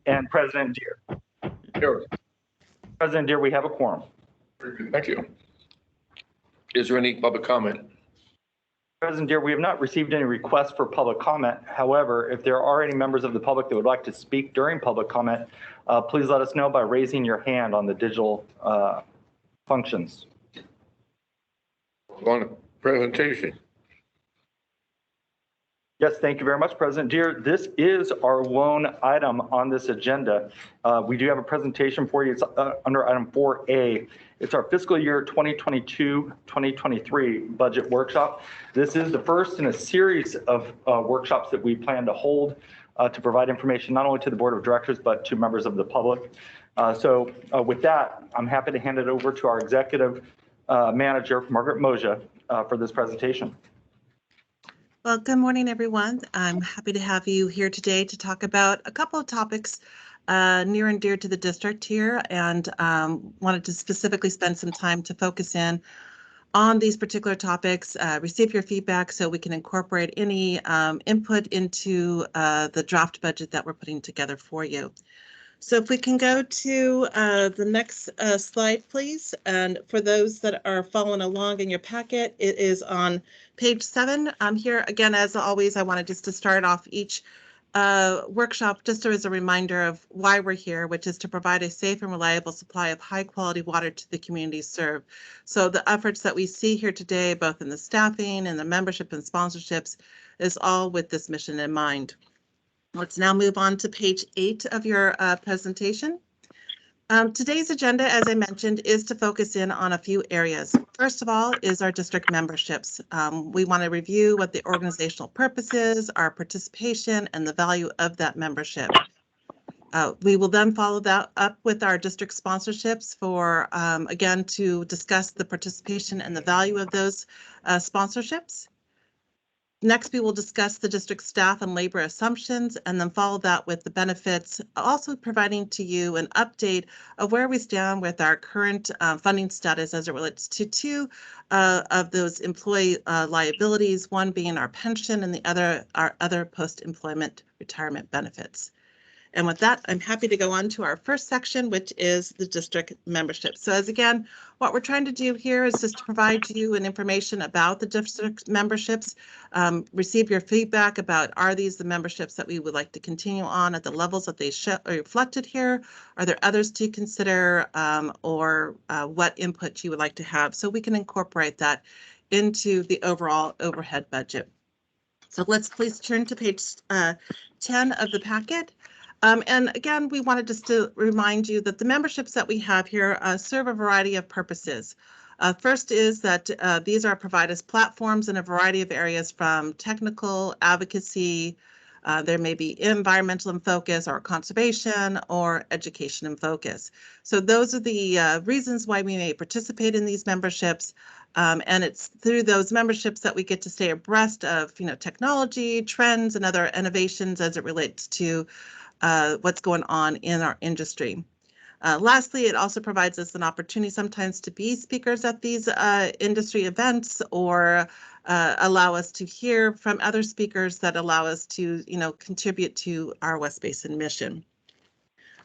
And President Deere. Here. President Deere, we have a quorum. Very good. Thank you. Is there any public comment? President Deere, we have not received any requests for public comment. However, if there are any members of the public that would like to speak during public comment, please let us know by raising your hand on the digital functions. On the presentation. Yes, thank you very much, President Deere. This is our lone item on this agenda. We do have a presentation for you. It's under item 4A. It's our fiscal year 2022-2023 budget workshop. This is the first in a series of workshops that we plan to hold to provide information not only to the Board of Directors, but to members of the public. So with that, I'm happy to hand it over to our Executive Manager, Margaret Moja, for this presentation. Well, good morning, everyone. I'm happy to have you here today to talk about a couple of topics near and dear to the district here, and wanted to specifically spend some time to focus in on these particular topics, receive your feedback so we can incorporate any input into the draft budget that we're putting together for you. So if we can go to the next slide, please. And for those that are following along in your packet, it is on page 7. Here again, as always, I wanted just to start off each workshop just as a reminder of why we're here, which is to provide a safe and reliable supply of high quality water to the communities served. So the efforts that we see here today, both in the staffing and the membership and sponsorships, is all with this mission in mind. Let's now move on to page 8 of your presentation. Today's agenda, as I mentioned, is to focus in on a few areas. First of all is our district memberships. We want to review what the organizational purpose is, our participation, and the value of that membership. We will then follow that up with our district sponsorships for, again, to discuss the participation and the value of those sponsorships. Next, we will discuss the district staff and labor assumptions, and then follow that with the benefits, also providing to you an update of where we stand with our current funding status as it relates to two of those employee liabilities, one being our pension and the other our other post-employment retirement benefits. And with that, I'm happy to go on to our first section, which is the district membership. So as again, what we're trying to do here is just to provide you an information about the district memberships, receive your feedback about, are these the memberships that we would like to continue on at the levels that they are reflected here? Are there others to consider, or what input you would like to have so we can incorporate that into the overall overhead budget. So let's please turn to page 10 of the packet. And again, we wanted just to remind you that the memberships that we have here serve a variety of purposes. First is that these are provide us platforms in a variety of areas, from technical advocacy, there may be environmental in focus, or conservation, or education in focus. So those are the reasons why we may participate in these memberships. And it's through those memberships that we get to stay abreast of, technology, trends, and other innovations as it relates to what's going on in our industry. Lastly, it also provides us an opportunity sometimes to be speakers at these industry events, or allow us to hear from other speakers that allow us to, contribute to our West Basin mission.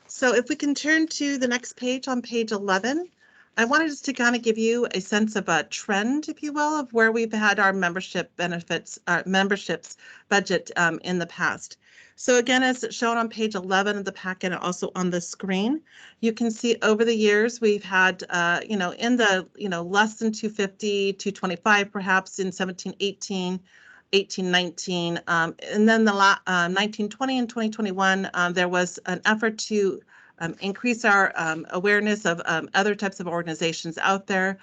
So if we can turn to the next page, on page 11, I wanted just to kind of give you a sense of a trend, if you will, of where we've had our membership benefits, memberships budget in the past. So again, as shown on page 11 of the packet and also on the screen, you can see over the years we've had, in the, less than 250, 225 perhaps in 17, 18, 18, 19, and then the 19, 20 and 2021, there was an effort to increase our awareness of other types of organizations out there.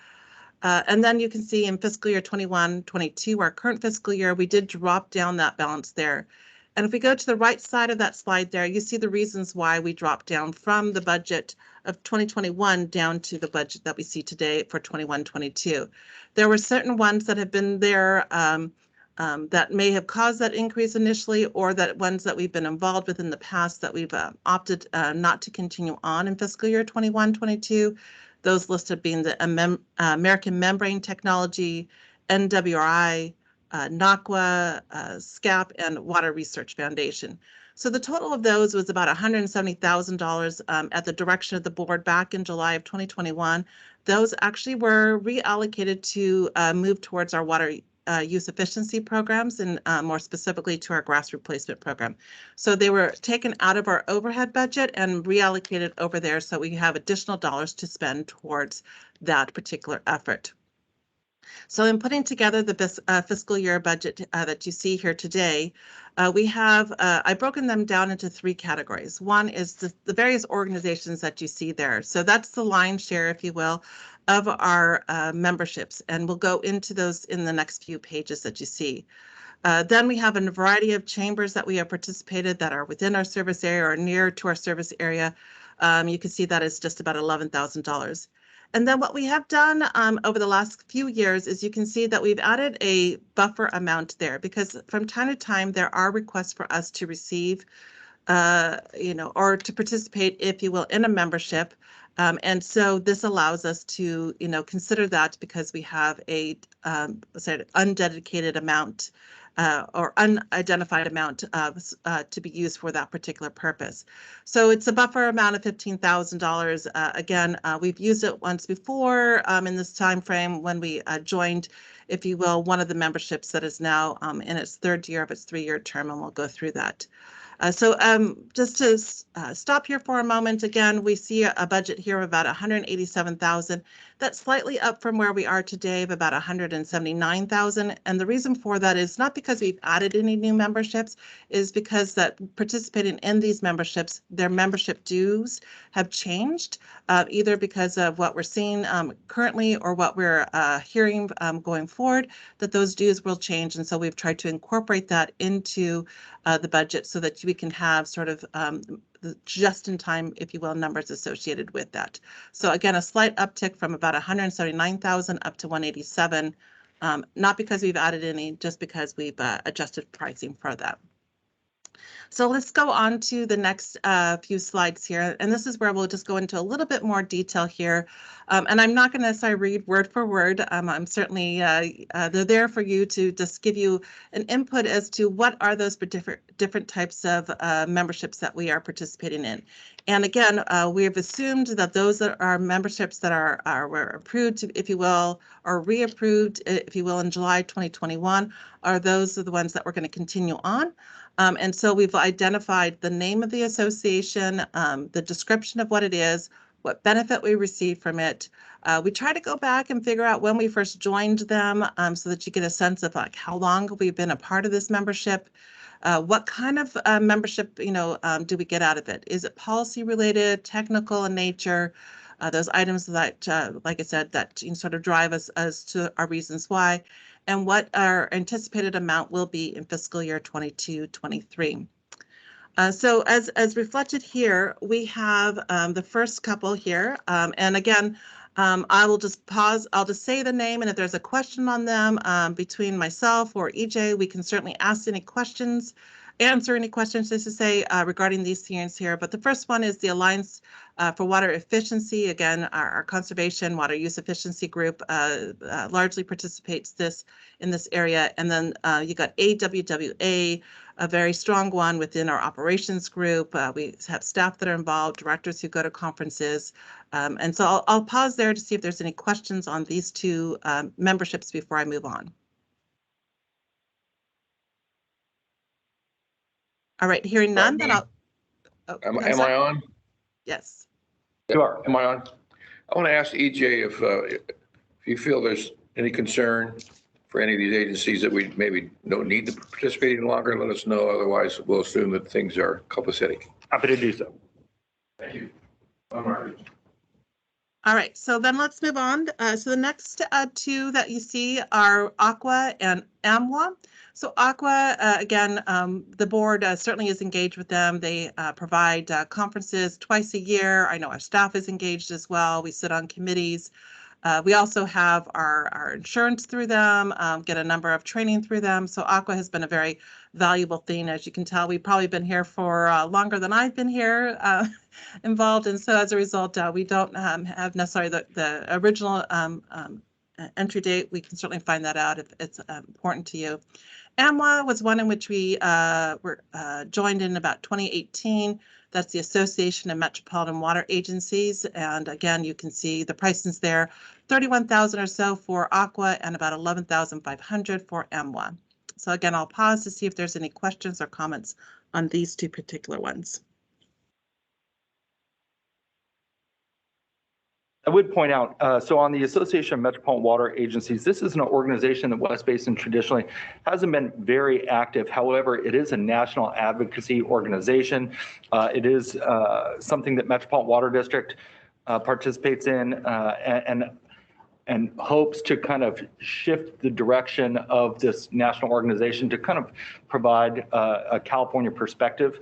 And then you can see in fiscal year 21, 22, our current fiscal year, we did drop down that balance there. And if we go to the right side of that slide there, you see the reasons why we dropped down from the budget of 2021 down to the budget that we see today for 21-22. There were certain ones that have been there that may have caused that increase initially, or that ones that we've been involved with in the past that we've opted not to continue on in fiscal year 21-22. Those listed being the American Membrane Technology, NWRI, NACWA, SCAP, and Water Research Foundation. So the total of those was about $170,000 at the direction of the board back in July of 2021. Those actually were reallocated to move towards our water use efficiency programs and more specifically to our grass replacement program. So they were taken out of our overhead budget and reallocated over there so we have additional dollars to spend towards that particular effort. So in putting together the fiscal year budget that you see here today, we have, I've broken them down into three categories. One is the various organizations that you see there. So that's the lion's share, if you will, of our memberships. And we'll go into those in the next few pages that you see. Then we have a variety of chambers that we have participated that are within our service area or near to our service area. You can see that is just about $11,000. And then what we have done over the last few years is you can see that we've added a buffer amount there because from time to time there are requests for us to receive, or to participate, if you will, in a membership. And so this allows us to, consider that because we have a undedicated amount or unidentified amount to be used for that particular purpose. So it's a buffer amount of $15,000. Again, we've used it once before in this time frame when we joined, if you will, one of the memberships that is now in its third year of its 3-year term, and we'll go through that. So just to stop here for a moment, again, we see a budget here of about $187,000. That's slightly up from where we are today of about $179,000. And the reason for that is not because we've added any new memberships, is because that participating in these memberships, their membership dues have changed, either because of what we're seeing currently or what we're hearing going forward, that those dues will change. And so we've tried to incorporate that into the budget so that we can have sort of the just-in-time, if you will, numbers associated with that. So again, a slight uptick from about 179,000 up to 187, not because we've added any, just because we've adjusted pricing for that. So let's go on to the next few slides here. And this is where we'll just go into a little bit more detail here. And I'm not going to necessarily read word for word. I'm certainly, they're there for you to just give you an input as to what are those different types of memberships that we are participating in. And again, we have assumed that those that are memberships that were approved, if you will, or reapproved, if you will, in July 2021, are those are the ones that we're going to continue on. And so we've identified the name of the association, the description of what it is, what benefit we receive from it. We try to go back and figure out when we first joined them so that you get a sense of like how long we've been a part of this membership. What kind of membership, do we get out of it? Is it policy related, technical in nature? Those items that, like I said, that sort of drive us as to our reasons why, and what our anticipated amount will be in fiscal year 22-23. So as reflected here, we have the first couple here. And again, I will just pause. I'll just say the name, and if there's a question on them between myself or EJ, we can certainly ask any questions, answer any questions, just to say, regarding these things here. But the first one is the Alliance for Water Efficiency. Again, our conservation water use efficiency group largely participates in this area. And then you got AWWA, a very strong one within our operations group. We have staff that are involved, directors who go to conferences. And so I'll pause there to see if there's any questions on these two memberships before I move on. All right, hearing none, then I'll. Oh, am I on? Yes. You are. Am I on? I want to ask EJ if you feel there's any concern for any of these agencies that we maybe don't need to participate any longer. Let us know. Otherwise, we'll assume that things are copacetic. Happy to do so. Thank you. I'm ready. All right, so then let's move on. So the next two that you see are Aqua and AMWA. So Aqua, again, the board certainly is engaged with them. They provide conferences twice a year. I know our staff is engaged as well. We sit on committees. We also have our insurance through them, get a number of training through them. So Aqua has been a very valuable thing. As you can tell, we've probably been here for longer than I've been here involved. And so as a result, we don't have necessarily the original entry date, we can certainly find that out if it's important to you. AMWA was one in which we were joined in about 2018. That's the Association of Metropolitan Water Agencies. And again, you can see the prices there, 31,000 or so for Aqua and about 11,500 for AMWA. So again, I'll pause to see if there's any questions or comments on these two particular ones. I would point out, so on the Association of Metropolitan Water Agencies, this is an organization that West Basin traditionally hasn't been very active. However, it is a national advocacy organization. It is something that Metropolitan Water District participates in and hopes to kind of shift the direction of this national organization to kind of provide a California perspective.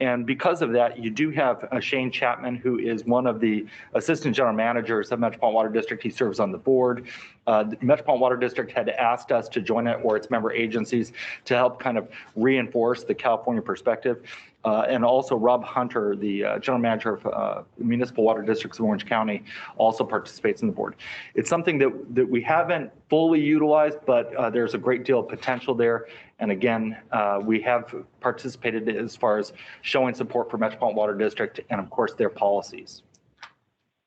And because of that, you do have Shane Chapman, who is one of the assistant general managers of Metropolitan Water District. He serves on the board. The Metropolitan Water District had asked us to join it or its member agencies to help kind of reinforce the California perspective. And also Rob Hunter, the general manager of Municipal Water Districts of Orange County, also participates in the board. It's something that we haven't fully utilized, but there's a great deal of potential there. And again, we have participated as far as showing support for Metropolitan Water District and, of course, their policies.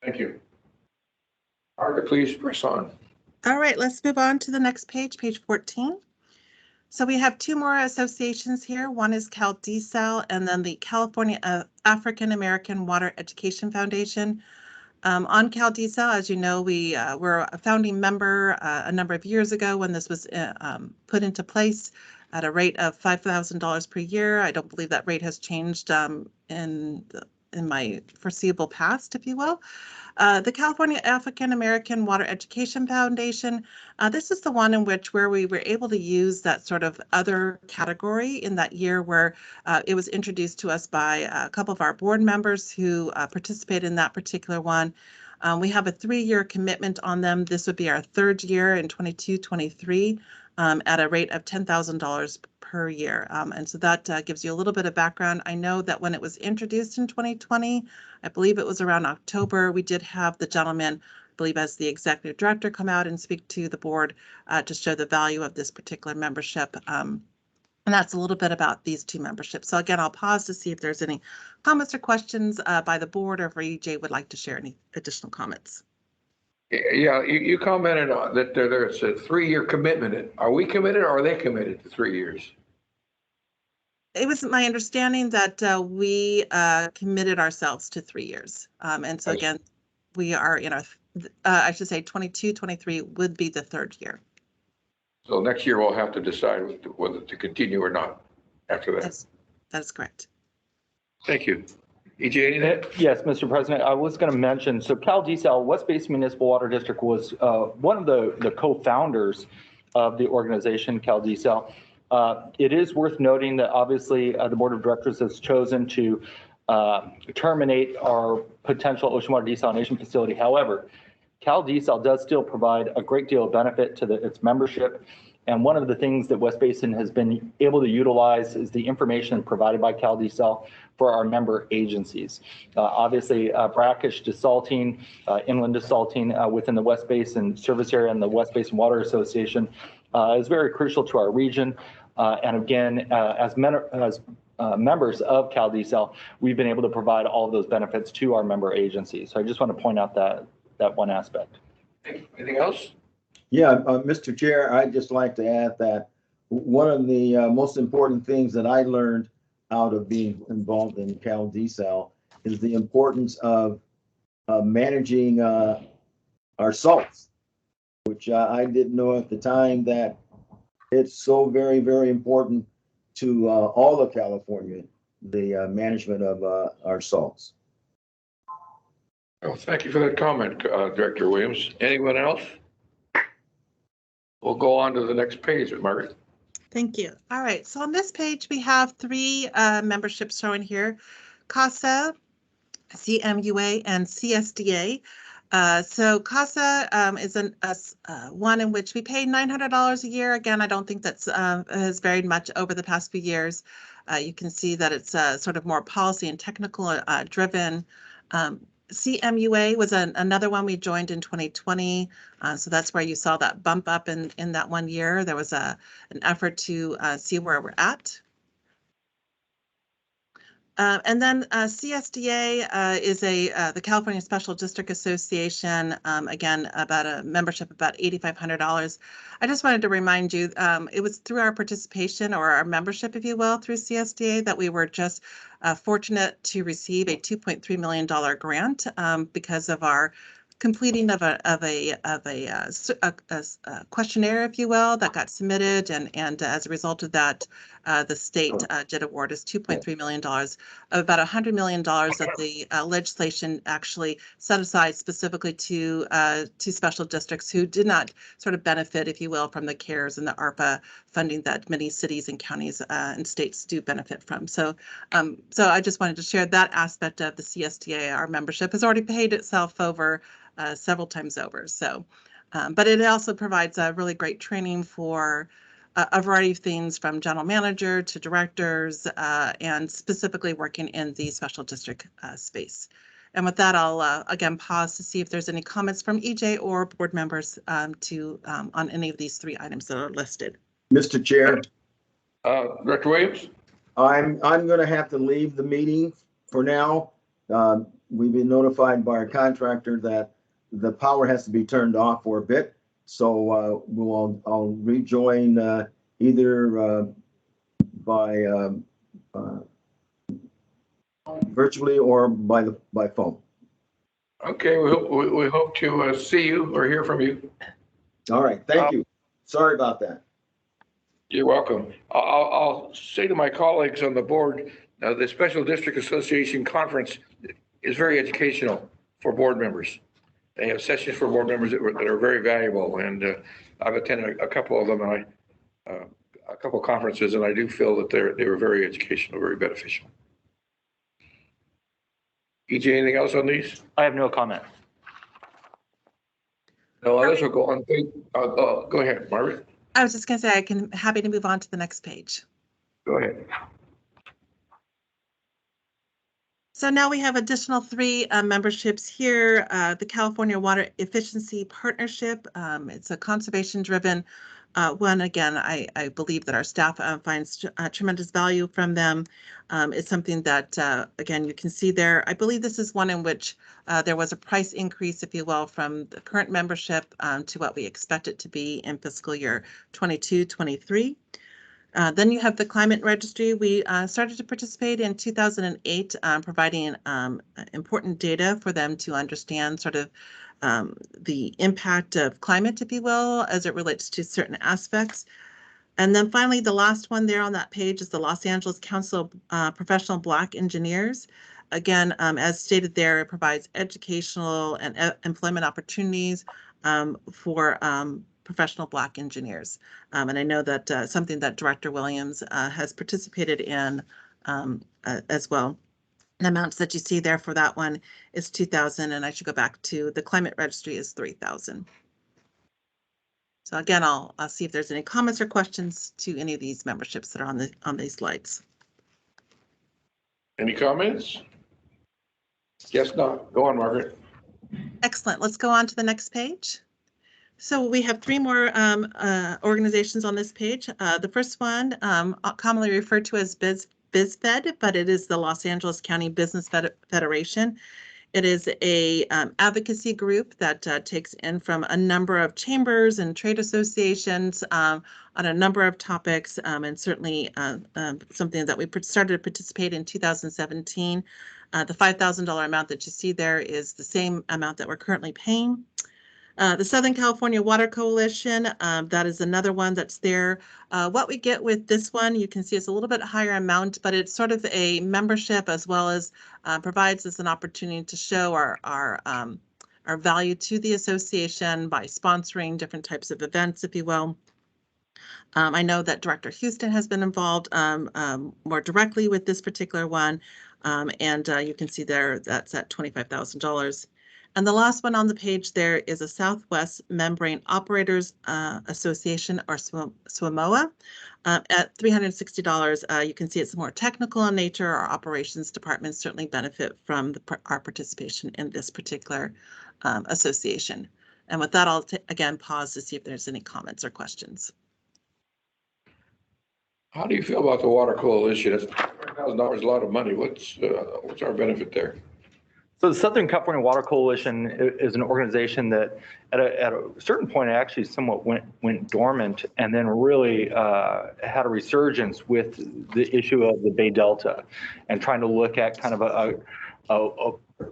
Thank you. Margaret, please press on. All right, let's move on to the next page, page 14. So we have two more associations here. One is CalDSAL and then the California African American Water Education Foundation. On CalDSAL, as you know, we were a founding member a number of years ago when this was put into place at a rate of $5,000 per year. I don't believe that rate has changed in my foreseeable past, if you will. The California African American Water Education Foundation, this is the one in which where we were able to use that sort of other category in that year where it was introduced to us by a couple of our board members who participated in that particular one. We have a 3-year commitment on them. This would be our 3rd year in 22-23 at a rate of $10,000 per year. And so that gives you a little bit of background. I know that when it was introduced in 2020, I believe it was around October, we did have the gentleman, I believe as the executive director, come out and speak to the board to show the value of this particular membership. And that's a little bit about these two memberships. So again, I'll pause to see if there's any comments or questions by the board or if EJ would like to share any additional comments. Yeah, you commented on that there's a 3-year commitment. Are we committed or are they committed to 3 years? It was my understanding that we committed ourselves to 3 years. And so again, we are in our, I should say 22-23 would be the 3rd year. So next year we'll have to decide whether to continue or not after that. That is correct. Thank you. EJ, anything? Yes, Mr. President, I was going to mention, so CalDSAL, West Basin Municipal Water District, was one of the co-founders of the organization, CalDSAL. It is worth noting that obviously the board of directors has chosen to terminate our potential ocean water desalination facility. However, CalDSAL does still provide a great deal of benefit to its membership. And one of the things that West Basin has been able to utilize is the information provided by CalDSAL for our member agencies. Obviously, brackish desalting, inland desalting within the West Basin service area and the West Basin Water Association is very crucial to our region. And again, as members of CalDSAL, we've been able to provide all of those benefits to our member agencies. So I just want to point out that one aspect. Anything else? Yeah, Mr. Chair, I'd just like to add that one of the most important things that I learned out of being involved in CalDSAL is the importance of managing our salts, which I didn't know at the time that it's so very, very important to all of California, the management of our salts. Well, thank you for that comment, Director Williams. Anyone else? We'll go on to the next page, Margaret. Thank you. All right. So on this page, we have 3 memberships shown here: CASA, CMUA, and CSDA. So CASA is one in which we pay $900 a year. Again, I don't think that's has varied much over the past few years. You can see that it's sort of more policy and technical driven. CMUA was another one we joined in 2020. So that's where you saw that bump up in that 1 year. There was an effort to see where we're at. And then CSDA is the California Special District Association, again, about a membership about $8,500. I just wanted to remind you, it was through our participation or our membership, if you will, through CSDA that we were just fortunate to receive a $2.3 million grant because of our completing of a questionnaire, if you will, that got submitted, and as a result of that, the state did award us $2.3 million. About $100 million of the legislation actually set aside specifically to special districts who did not sort of benefit, if you will, from the CARES and the ARPA funding that many cities and counties and states do benefit from. So I just wanted to share that aspect of the CSDA. Our membership has already paid itself over several times over. So, but it also provides a really great training for a variety of things from general manager to directors and specifically working in the special district space. And with that, I'll again pause to see if there's any comments from EJ or board members on any of these 3 items that are listed. Mr. Chair. Director Williams? I'm going to have to leave the meeting for now. We've been notified by our contractor that the power has to be turned off for a bit. So I'll rejoin either by virtually or by phone. Okay, we hope to see you or hear from you. All right, thank you. Sorry about that. You're welcome. I'll say to my colleagues on the board, the Special District Association Conference is very educational for board members. They have sessions for board members that are very valuable, and I've attended a couple of them, and a couple of conferences, and I do feel that they were very educational, very beneficial. EJ, anything else on these? I have no comment. No others will go on. Go ahead, Margaret. I was just going to say I'm happy to move on to the next page. Go ahead. So now we have additional 3 memberships here. The California Water Efficiency Partnership. It's a conservation-driven one. Again, I believe that our staff finds tremendous value from them. It's something that, again, you can see there. I believe this is one in which there was a price increase, if you will, from the current membership to what we expect it to be in fiscal year 22-23. Then you have the climate registry. We started to participate in 2008, providing important data for them to understand sort of the impact of climate, if you will, as it relates to certain aspects. And then finally, the last one there on that page is the Los Angeles Council of Professional Black Engineers. Again, as stated there, it provides educational and employment opportunities for professional Black engineers. And I know that something that Director Williams has participated in as well. The amounts that you see there for that one is $2,000, and I should go back to the climate registry is $3,000. So again, I'll see if there's any comments or questions to any of these memberships that are on these slides. Any comments? Yes, no. Go on, Margaret. Excellent. Let's go on to the next page. So we have 3 more organizations on this page. The first one, commonly referred to as BizFed, but it is the Los Angeles County Business Federation. It is a advocacy group that takes in from a number of chambers and trade associations on a number of topics, and certainly something that we started to participate in 2017. The $5,000 amount that you see there is the same amount that we're currently paying. The Southern California Water Coalition, that is another one that's there. What we get with this one, you can see it's a little bit higher amount, but it's sort of a membership as well as provides us an opportunity to show our value to the association by sponsoring different types of events, if you will. I know that Director Houston has been involved more directly with this particular one, and you can see there that's at $25,000. And the last one on the page there is a Southwest Membrane Operators Association, or SWMOA, at $360. You can see it's more technical in nature. Our operations department certainly benefit from our participation in this particular association. And with that, I'll again pause to see if there's any comments or questions. How do you feel about the Water Coalition? That's $100,000 a lot of money. What's our benefit there? So the Southern California Water Coalition is an organization that at a certain point actually somewhat went dormant, and then really had a resurgence with the issue of the Bay Delta and trying to look at kind of a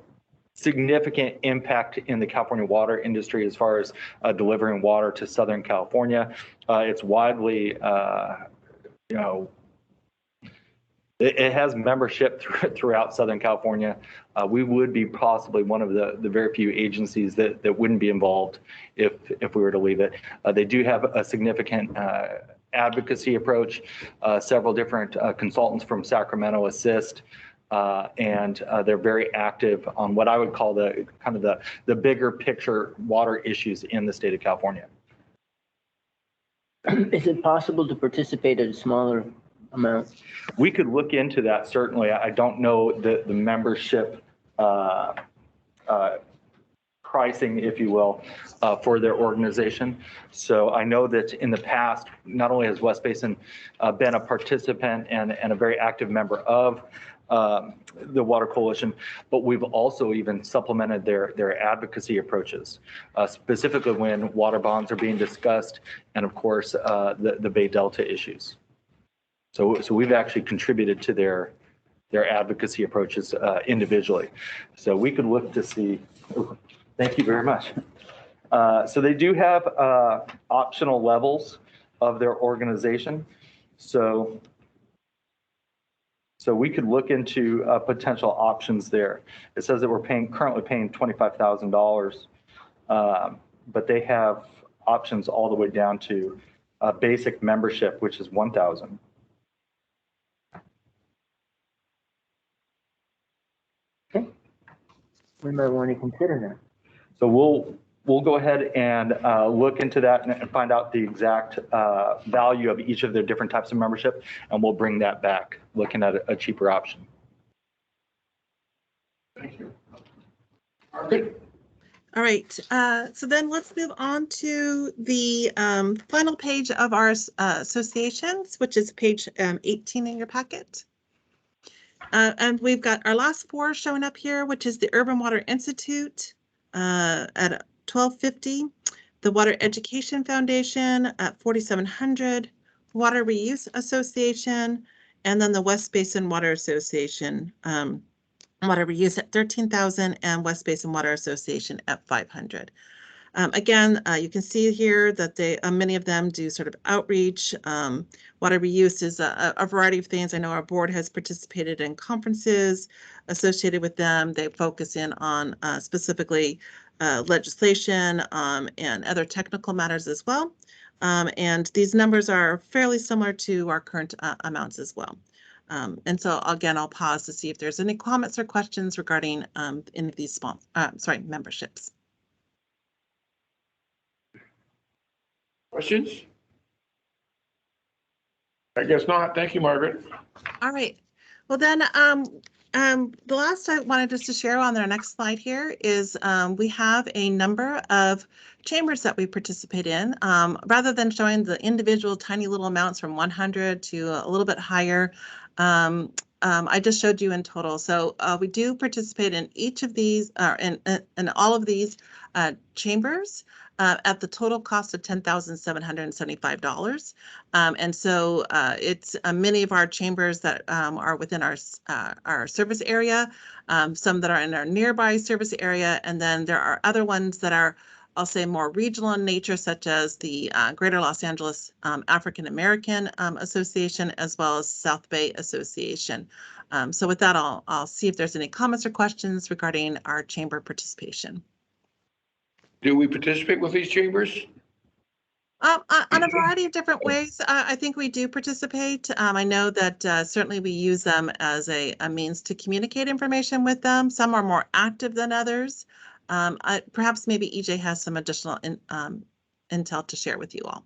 significant impact in the California water industry as far as delivering water to Southern California. It's widely, it has membership throughout Southern California. We would be possibly one of the very few agencies that wouldn't be involved if we were to leave it. They do have a significant advocacy approach. Several different consultants from Sacramento assist, and they're very active on what I would call the kind of the bigger picture water issues in the state of California. Is it possible to participate at a smaller amount? We could look into that, certainly. I don't know the membership pricing, if you will, for their organization. So I know that in the past, not only has West Basin been a participant and a very active member of the Water Coalition, but we've also even supplemented their advocacy approaches, specifically when water bonds are being discussed, and of course, the Bay Delta issues. So we've actually contributed to their advocacy approaches individually. So we could look to see. Thank you very much. So they do have optional levels of their organization. So we could look into potential options there. It says that we're currently paying $25,000, but they have options all the way down to basic membership, which is $1,000. Okay. We might want to consider that. So we'll go ahead and look into that and find out the exact value of each of their different types of membership, and we'll bring that back, looking at a cheaper option. Thank you. All right, so then let's move on to the final page of our associations, which is page 18 in your packet. And we've got our last four showing up here, which is the Urban Water Institute at $1,250, the Water Education Foundation at $4,700, Water Reuse Association, and then the West Basin Water Association, Water Reuse at $13,000, and West Basin Water Association at $500. Again, you can see here that many of them do sort of outreach. Water reuse is a variety of things. I know our board has participated in conferences associated with them. They focus in on specifically legislation and other technical matters as well. And these numbers are fairly similar to our current amounts as well. And so again, I'll pause to see if there's any comments or questions regarding any of these memberships. Questions? I guess not. Thank you, Margaret. All right. Well, then the last I wanted just to share on our next slide here is we have a number of chambers that we participate in. Rather than showing the individual tiny little amounts from 100 to a little bit higher, I just showed you in total. So we do participate in each of these, in all of these chambers at the total cost of $10,775. And so it's many of our chambers that are within our service area, some that are in our nearby service area, and then there are other ones that are, I'll say, more regional in nature, such as the Greater Los Angeles African American Association, as well as South Bay Association. So with that, I'll see if there's any comments or questions regarding our chamber participation. Do we participate with these chambers? On a variety of different ways, I think we do participate. I know that certainly we use them as a means to communicate information with them. Some are more active than others. Perhaps maybe EJ has some additional intel to share with you all.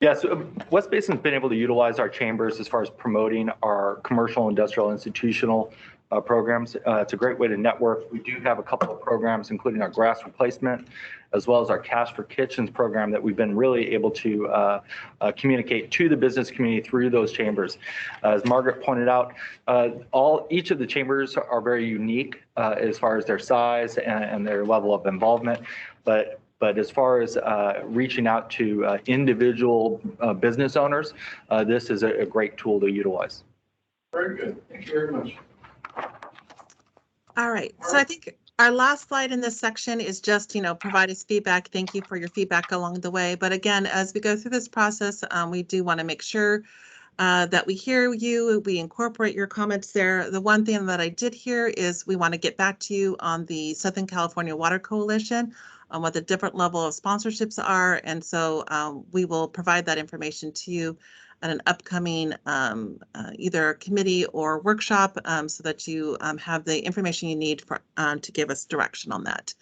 Yeah, so West Basin's been able to utilize our chambers as far as promoting our commercial, industrial, institutional programs. It's a great way to network. We do have a couple of programs, including our grass replacement, as well as our Cash for Kitchens program that we've been really able to communicate to the business community through those chambers. As Margaret pointed out, each of the chambers are very unique as far as their size and their level of involvement, but as far as reaching out to individual business owners, this is a great tool to utilize. Very good. Thank you very much. All right. So I think our last slide in this section is just, provide us feedback. Thank you for your feedback along the way. But again, as we go through this process, we do want to make sure that we hear you, we incorporate your comments there. The one thing that I did hear is we want to get back to you on the Southern California Water Coalition, on what the different level of sponsorships are. And so we will provide that information to you at an upcoming either committee or workshop so that you have the information you need for, to give us direction on that.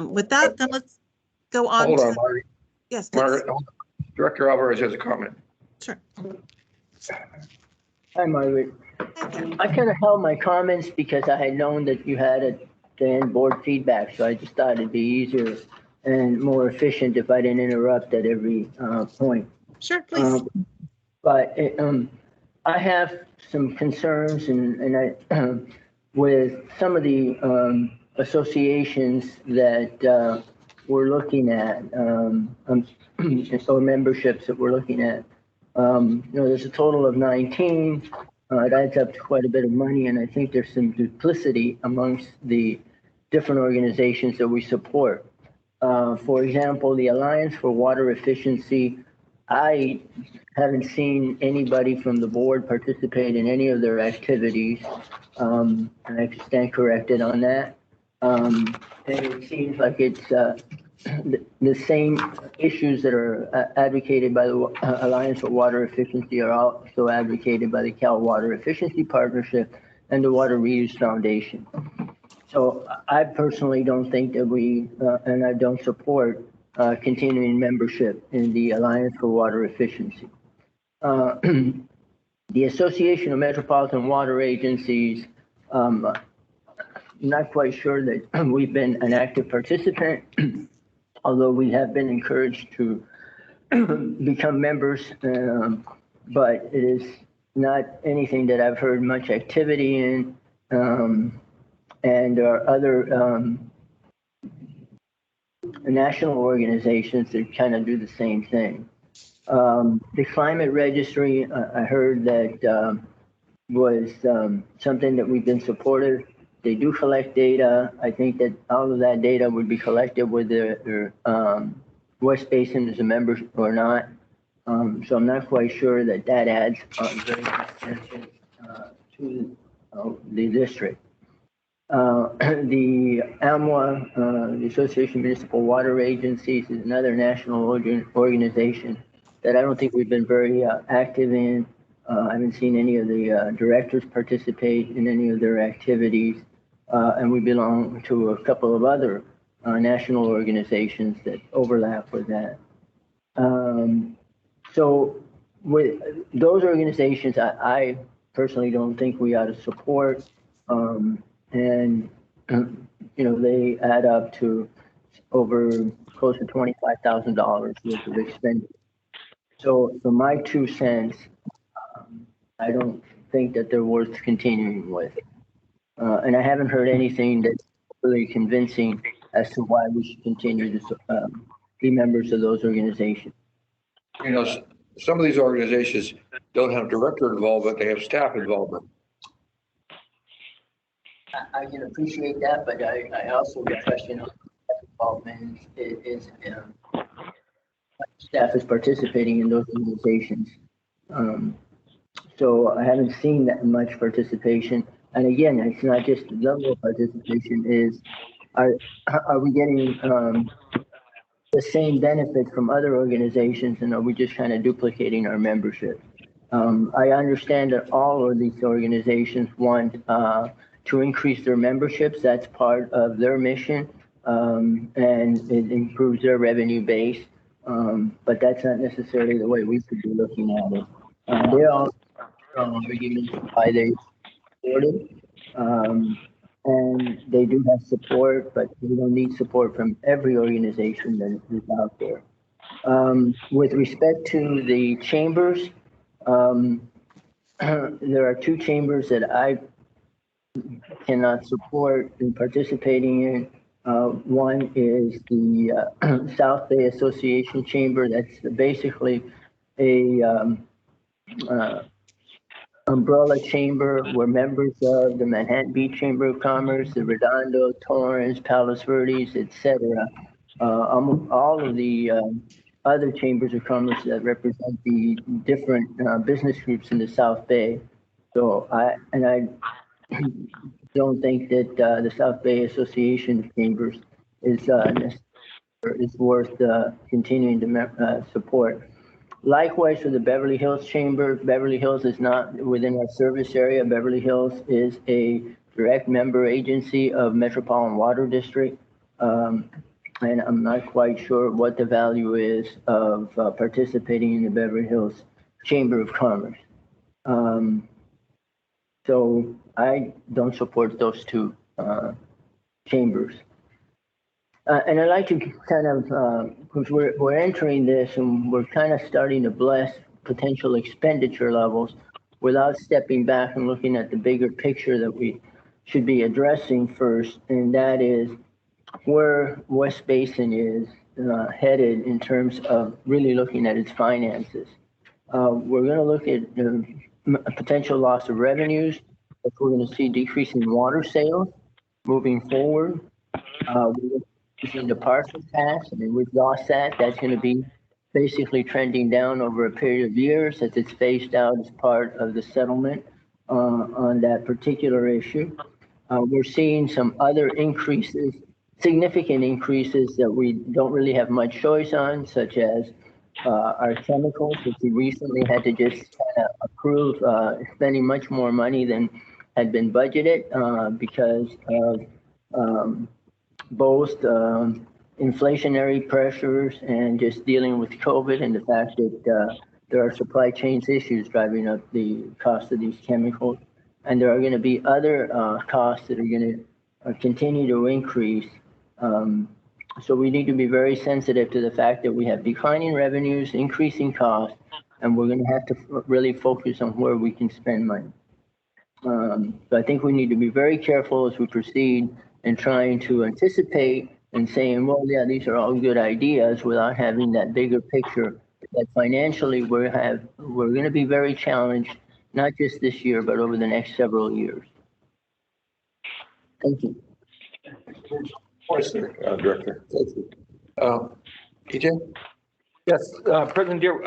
With that, then let's go on. Hold on, Margaret. Yes, please. Margaret, Director Alvarez has a comment. Sure. Hi, Margaret. I kind of held my comments because I had known that you had a board feedback, so I just thought it'd be easier and more efficient if I didn't interrupt at every point. Sure, please. But I have some concerns and I, with some of the associations that we're looking at, or memberships that we're looking at. There's a total of 19. It adds up to quite a bit of money, and I think there's some duplicity amongst the different organizations that we support. For example, the Alliance for Water Efficiency, I haven't seen anybody from the board participate in any of their activities, and I stand corrected on that. And it seems like it's the same issues that are advocated by the Alliance for Water Efficiency are also advocated by the Cal Water Efficiency Partnership and the Water Reuse Foundation. So I personally don't think that we, and I don't support continuing membership in the Alliance for Water Efficiency. The Association of Metropolitan Water Agencies, I'm not quite sure that we've been an active participant, although we have been encouraged to become members, but it is not anything that I've heard much activity in, and our other national organizations that kind of do the same thing. The climate registry, I heard that was something that we've been supportive. They do collect data. I think that all of that data would be collected whether West Basin is a member or not. So I'm not quite sure that that adds very much attention to the district. The AMWA, the Association of Municipal Water Agencies, is another national organization that I don't think we've been very active in. I haven't seen any of the directors participate in any of their activities. And we belong to a couple of other national organizations that overlap with that. So with those organizations, I personally don't think we ought to support. And, they add up to over close to $25,000 worth of expenses. So for my 2 cents, I don't think that they're worth continuing with. And I haven't heard anything that's really convincing as to why we should continue to be members of those organizations. Some of these organizations don't have director involvement, they have staff involvement. I can appreciate that, but I also question on involvement is staff is participating in those organizations. So I haven't seen that much participation. And again, it's not just the level of participation, is are we getting the same benefits from other organizations, and are we just kind of duplicating our membership? I understand that all of these organizations want to increase their memberships. That's part of their mission, and it improves their revenue base. But that's not necessarily the way we should be looking at it. There are arguments why they support it. And they do have support, but we don't need support from every organization that is out there. With respect to the chambers, there are two chambers that I cannot support in participating in. One is the South Bay Association Chamber. That's basically a umbrella chamber. We're members of the Manhattan Beach Chamber of Commerce, the Redondo, Torrance, Palos Verdes, etc. All of the other chambers of commerce that represent the different business groups in the South Bay. So I don't think that the South Bay Association of Chambers is worth continuing to support. Likewise for the Beverly Hills Chamber, Beverly Hills is not within our service area. Beverly Hills is a direct member agency of Metropolitan Water District. And I'm not quite sure what the value is of participating in the Beverly Hills Chamber of Commerce. So I don't support those two chambers. And I'd like to kind of, because we're entering this and we're kind of starting to bless potential expenditure levels without stepping back and looking at the bigger picture that we should be addressing first, and that is where West Basin is headed in terms of really looking at its finances. We're going to look at a potential loss of revenues, if we're going to see decrease in water sales moving forward. We're using the partial tax, I mean, we've lost that. That's going to be basically trending down over a period of years as it's phased out as part of the settlement on that particular issue. We're seeing some other increases, significant increases that we don't really have much choice on, such as our chemicals, which we recently had to just kind of approve spending much more money than had been budgeted because of both inflationary pressures and just dealing with COVID and the fact that there are supply chains issues driving up the cost of these chemicals. And there are going to be other costs that are going to continue to increase. So we need to be very sensitive to the fact that we have declining revenues, increasing costs, and we're going to have to really focus on where we can spend money. So I think we need to be very careful as we proceed in trying to anticipate and saying, well, yeah, these are all good ideas without having that bigger picture that financially we're going to be very challenged, not just this year, but over the next several years. Thank you. Director. EJ? Yes, President Deere,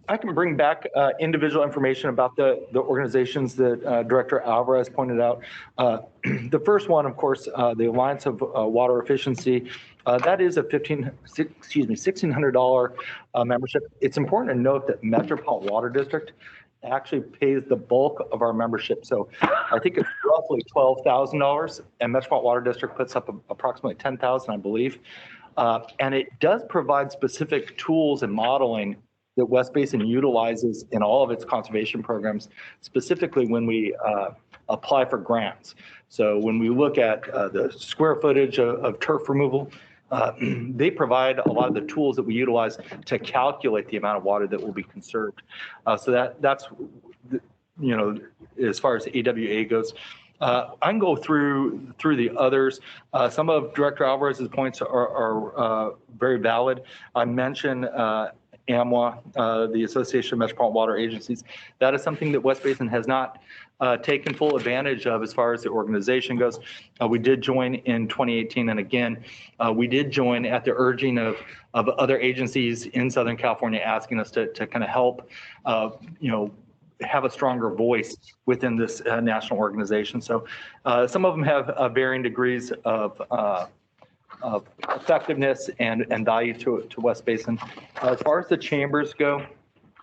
I can bring back individual information about the organizations that Director Alvarez pointed out. The first one, of course, the Alliance of Water Efficiency, that is a $1,600 membership. It's important to note that Metropolitan Water District actually pays the bulk of our membership. So I think it's roughly $12,000, and Metropolitan Water District puts up approximately $10,000, I believe. And it does provide specific tools and modeling that West Basin utilizes in all of its conservation programs, specifically when we apply for grants. So when we look at the square footage of turf removal, they provide a lot of the tools that we utilize to calculate the amount of water that will be conserved. So that's, you know, as far as AWA goes. I can go through the others. Some of Director Alvarez's points are very valid. I mentioned AMWA, the Association of Metropolitan Water Agencies. That is something that West Basin has not taken full advantage of as far as the organization goes. We did join in 2018, and again, we did join at the urging of other agencies in Southern California asking us to kind of help, you know, have a stronger voice within this national organization. So some of them have varying degrees of effectiveness and value to West Basin. As far as the chambers go,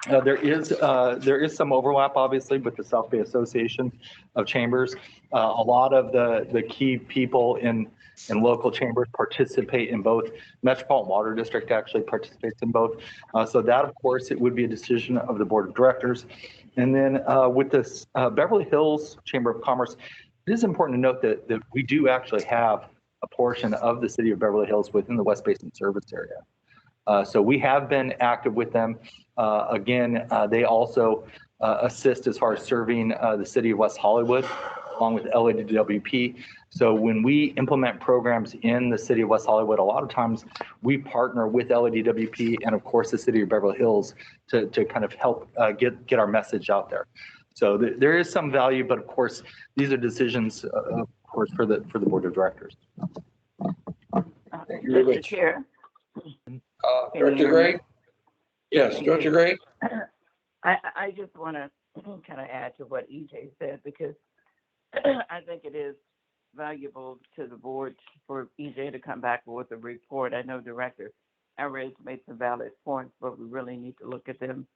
There is some overlap, obviously, with the South Bay Association of Chambers. A lot of the key people in local chambers participate in both. Metropolitan Water District actually participates in both. So that, of course, it would be a decision of the board of directors. And then with this Beverly Hills Chamber of Commerce, it is important to note that we do actually have a portion of the city of Beverly Hills within the West Basin service area. So we have been active with them. Again, they also assist as far as serving the city of West Hollywood along with LADWP. So when we implement programs in the city of West Hollywood, a lot of times we partner with LADWP and of course the city of Beverly Hills to kind of help get our message out there. So there is some value, but of course these are decisions, of course, for the board of directors. Mr. Chair. Director Gray? Yes, Director Gray? I just want to kind of add to what EJ said, because I think it is valuable to the board for EJ to come back with a report. I know Director Alvarez made some valid points, but we really need to look at them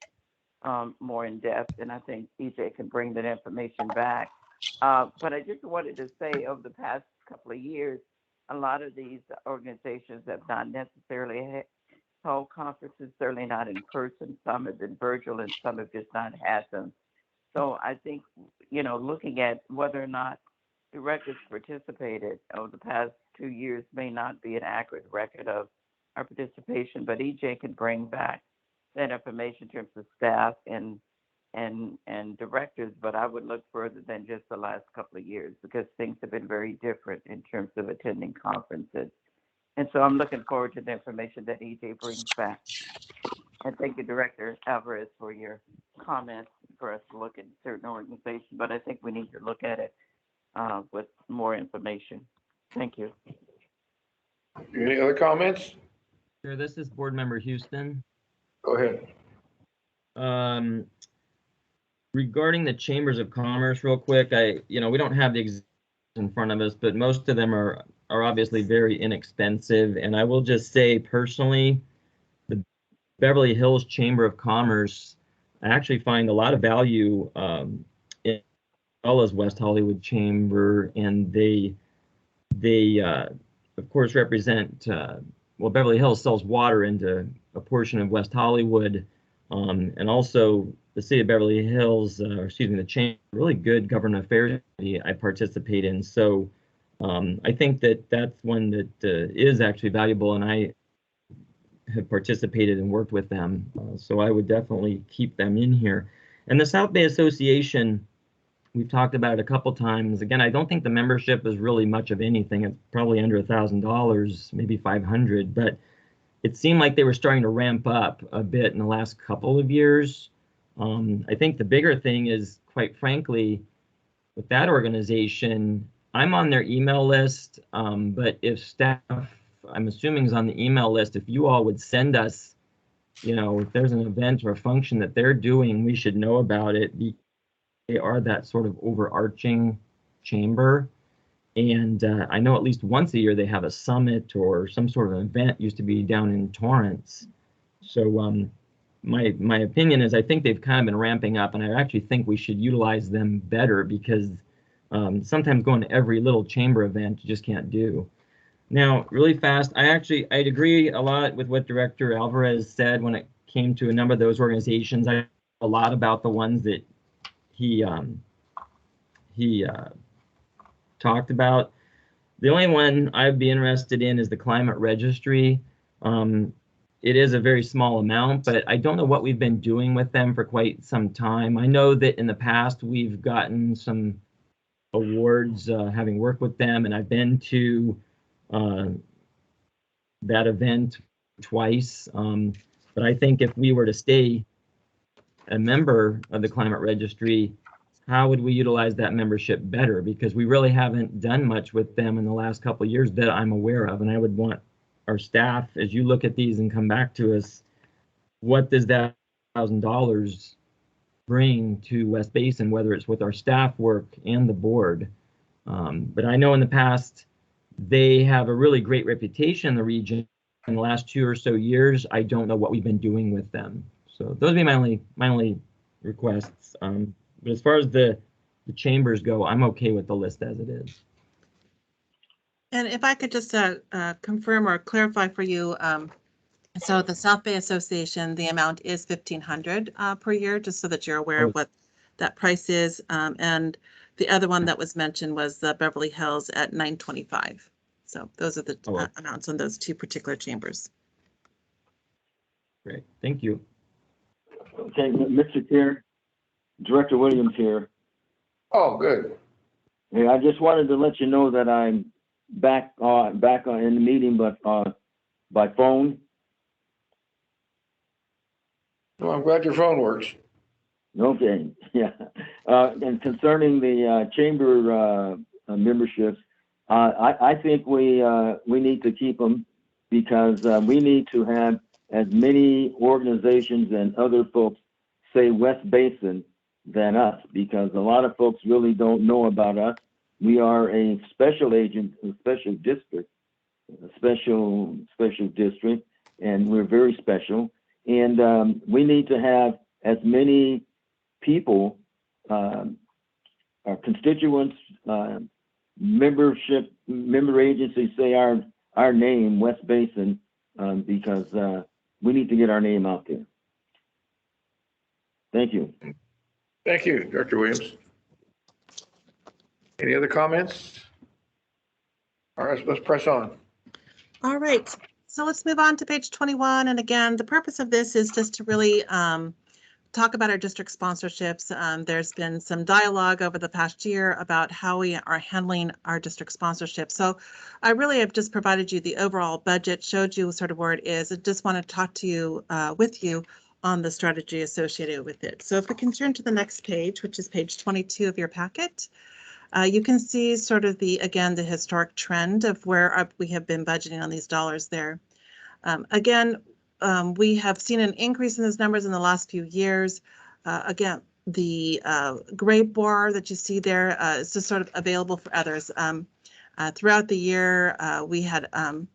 more in depth, and I think EJ can bring that information back. But I just wanted to say, over the past couple of years, a lot of these organizations have not necessarily held conferences, certainly not in person. Some have been virtual and some have just not had them. So I think, looking at whether or not directors participated over the past 2 years may not be an accurate record of our participation, but EJ can bring back that information in terms of staff and directors. But I would look further than just the last couple of years, because things have been very different in terms of attending conferences. And so I'm looking forward to the information that EJ brings back. And thank you, Director Alvarez, for your comments for us to look at certain organizations. But I think we need to look at it with more information. Thank you. Any other comments? Sure, this is Board Member Houston. Go ahead. Regarding the chambers of commerce, real quick, we don't have the examples in front of us, but most of them are obviously very inexpensive. And I will just say personally, the Beverly Hills Chamber of Commerce, I actually find a lot of value in, as well as West Hollywood Chamber, and they of course represent. Well, Beverly Hills sells water into a portion of West Hollywood, and also the city of Beverly Hills, the chamber, really good government affairs I participate in. So I think that's one that is actually valuable, and I have participated and worked with them. So I would definitely keep them in here. And the South Bay Association, we've talked about it a couple times. Again, I don't think the membership is really much of anything. It's probably under $1,000, maybe $500, but it seemed like they were starting to ramp up a bit in the last couple of years. I think the bigger thing is, quite frankly, with that organization, I'm on their email list, but if staff, I'm assuming, is on the email list, if you all would send us, if there's an event or a function that they're doing, we should know about it. They are that sort of overarching chamber. And I know at least once a year they have a summit or some sort of event. Used to be down in Torrance. So my opinion is I think they've kind of been ramping up, and I actually think we should utilize them better, because sometimes going to every little chamber event you just can't do. Now, really fast, I'd agree a lot with what Director Alvarez said when it came to a number of those organizations. I know a lot about the ones that he talked about. The only one I'd be interested in is the climate registry. It is a very small amount, but I don't know what we've been doing with them for quite some time. I know that in the past we've gotten some awards having worked with them, and I've been to that event twice. But I think if we were to stay a member of the climate registry, how would we utilize that membership better? Because we really haven't done much with them in the last couple of years that I'm aware of. And I would want our staff, as you look at these and come back to us, what does that $1,000 bring to West Basin, whether it's with our staff work and the board? But I know in the past, they have a really great reputation in the region. In the last 2 or so years, I don't know what we've been doing with them. So those would be my only requests. But as far as the chambers go, I'm okay with the list as it is. And if I could just confirm or clarify for you, so the South Bay Association, the amount is $1,500 per year, just so that you're aware of what that price is. And the other one that was mentioned was the Beverly Hills at $925. So those are the amounts on those two particular chambers. Great, thank you. Okay, Mr. Chair, Director Williams here. Oh, good. Hey, I just wanted to let you know that I'm back in the meeting, but by phone. Well, I'm glad your phone works. Okay, yeah. And concerning the chamber memberships, I think we need to keep them because we need to have as many organizations and other folks say West Basin than us, because a lot of folks really don't know about us. We are a special agent, a special district, a special district, and we're very special. And we need to have as many people, our constituents, member agencies say our name, West Basin, because we need to get our name out there. Thank you. Thank you, Director Williams. Any other comments? All right, let's press on. All right, so let's move on to page 21. And again, the purpose of this is just to really talk about our district sponsorships. There's been some dialogue over the past year about how we are handling our district sponsorship. So I really have just provided you the overall budget, showed you sort of where it is. I just want to talk to you with you on the strategy associated with it. So if we can turn to the next page, which is page 22 of your packet, you can see sort of the historic trend of where we have been budgeting on these dollars there. We have seen an increase in those numbers in the last few years. Again, the gray bar that you see there is just sort of available for others. Throughout the year, we had an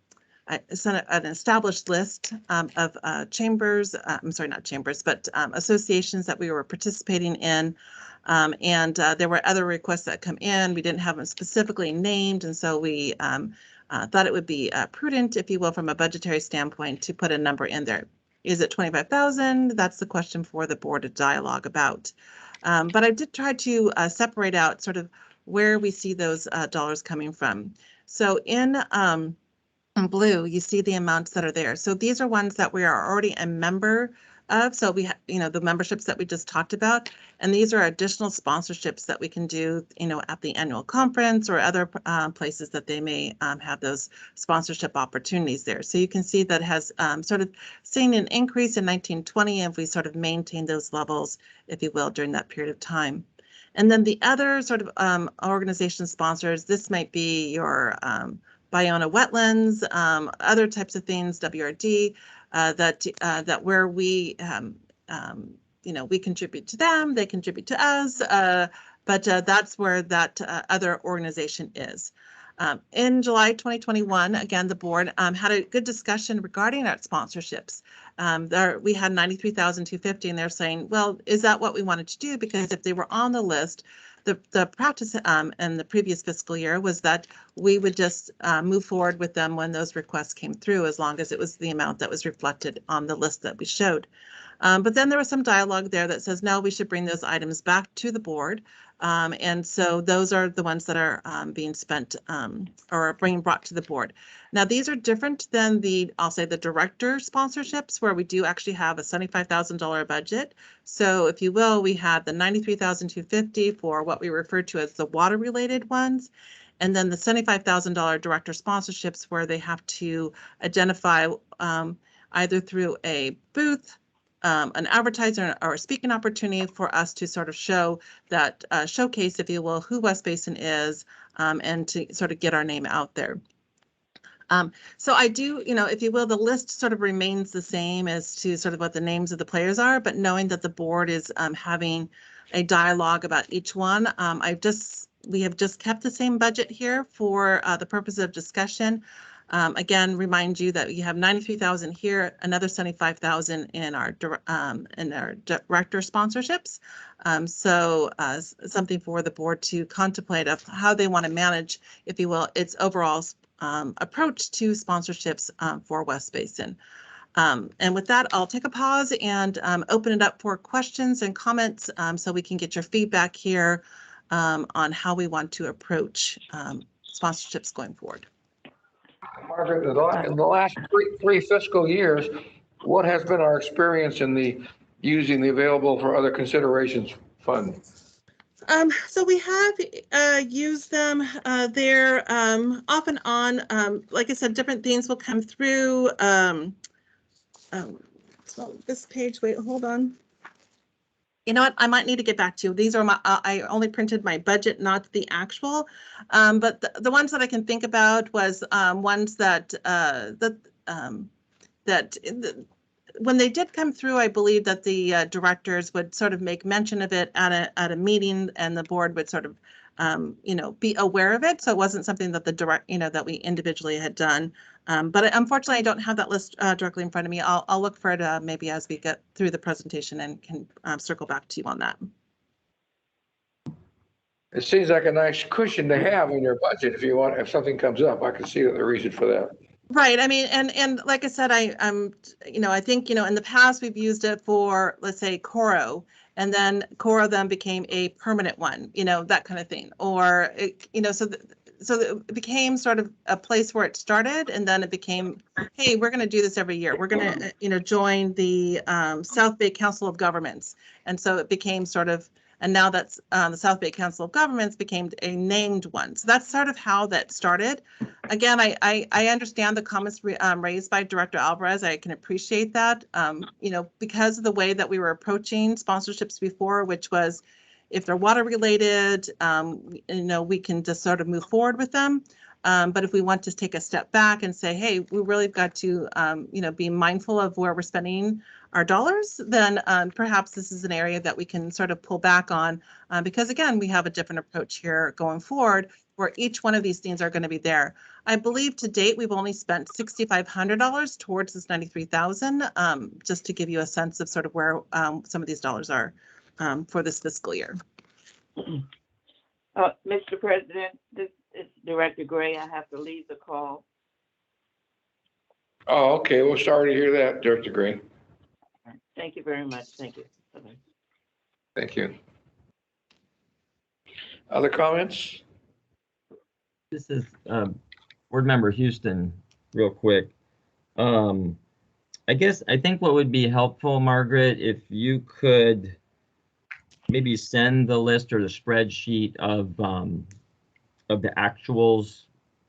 established list of chambers, I'm sorry, not chambers, but associations that we were participating in. And there were other requests that come in. We didn't have them specifically named, and so we thought it would be prudent, if you will, from a budgetary standpoint, to put a number in there. Is it 25,000? That's the question for the board to dialogue about. But I did try to separate out sort of where we see those dollars coming from. So in blue, you see the amounts that are there. So these are ones that we are already a member of. So we have, the memberships that we just talked about, and these are additional sponsorships that we can do, at the annual conference or other places that they may have those sponsorship opportunities there. So you can see that has sort of seen an increase in 1920, and we sort of maintained those levels, if you will, during that period of time. And then the other sort of organization sponsors, this might be your Biona Wetlands, other types of things, WRD, that where we, we contribute to them, they contribute to us, but that's where that other organization is. In July 2021, again, the board had a good discussion regarding our sponsorships. We had 93,250, and they're saying, well, is that what we wanted to do? Because if they were on the list, the practice in the previous fiscal year was that we would just move forward with them when those requests came through, as long as it was the amount that was reflected on the list that we showed. But then there was some dialogue there that says, no, we should bring those items back to the board. And so those are the ones that are being spent or brought to the board. Now, these are different than I'll say the director sponsorships, where we do actually have a $75,000 budget. So if you will, we had the $93,250 for what we refer to as the water related ones. And then the $75,000 director sponsorships, where they have to identify either through a booth, an advertiser, or a speaking opportunity for us to sort of show that, showcase, if you will, who West Basin is, and to sort of get our name out there. So I do, if you will, the list sort of remains the same as to sort of what the names of the players are, but knowing that the board is having a dialogue about each one, we have just kept the same budget here for the purpose of discussion. Again, remind you that you have 93,000 here, another 75,000 in our director sponsorships. Something for the board to contemplate of how they want to manage, if you will, its overall approach to sponsorships for West Basin. And with that, I'll take a pause and open it up for questions and comments so we can get your feedback here on how we want to approach sponsorships going forward. Margaret, in the last three fiscal years, what has been our experience in using the available for other considerations fund? So we have used them. They're off and on. Like I said, different things will come through. So this page, wait, hold on. You know what? I might need to get back to you. These are my, I only printed my budget, not the actual. But the ones that I can think about was ones that when they did come through, I believe that the directors would sort of make mention of it at a meeting, and the board would sort of be aware of it. So it wasn't something that that we individually had done. But unfortunately, I don't have that list directly in front of me. I'll look for it maybe as we get through the presentation and can circle back to you on that. It seems like a nice cushion to have in your budget if something comes up. I can see the reason for that. Right. I mean, and like I said, I think, in the past we've used it for, let's say, Coro, and then Coro then became a permanent one, that kind of thing. Or, so it became sort of a place where it started, and then it became, hey, we're going to do this every year. We're going to, join the South Bay Council of Governments. And so it became sort of, and now that's the South Bay Council of Governments became a named one. So that's sort of how that started. Again, I understand the comments raised by Director Alvarez. I can appreciate that, because of the way that we were approaching sponsorships before, which was if they're water related, we can just sort of move forward with them. But if we want to take a step back and say, hey, we really got to, be mindful of where we're spending our dollars, then perhaps this is an area that we can sort of pull back on because, again, we have a different approach here going forward where each one of these things are going to be there. I believe to date, we've only spent $6,500 towards this $93,000, just to give you a sense of sort of where some of these dollars are for this fiscal year. Mr. President, this is Director Gray. I have to leave the call. Oh, okay. Well, sorry to hear that, Director Gray. Thank you very much. Thank you. Bye-bye. Thank you. Other comments? This is Board Member Houston, real quick. I think what would be helpful, Margaret, if you could maybe send the list or the spreadsheet of the actuals,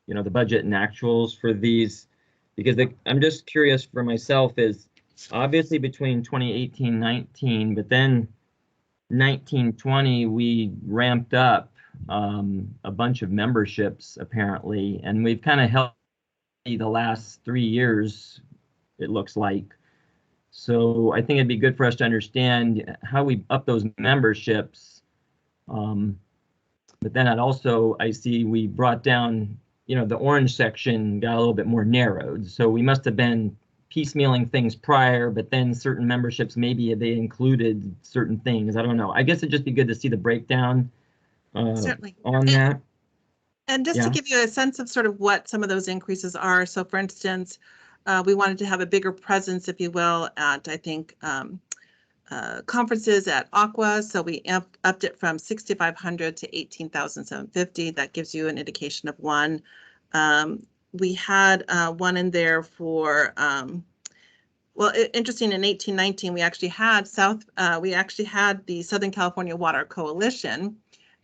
the budget and actuals for these, because I'm just curious for myself is obviously between 2018-19, but then 19-20 we ramped up a bunch of memberships apparently, and we've kind of held the last 3 years, it looks like. So I think it'd be good for us to understand how we up those memberships. But then I see we brought down, the orange section got a little bit more narrowed. So we must have been piecemealing things prior, but then certain memberships, maybe they included certain things. I don't know. I guess it'd just be good to see the breakdown Certainly on that. And just to give you a sense of sort of what some of those increases are. So for instance, we wanted to have a bigger presence, if you will, at, I think, conferences at Aqua. So we upped it from 6,500 to 18,750. That gives you an indication of one. We had one in there for, interesting, in 18-19, we actually had the Southern California Water Coalition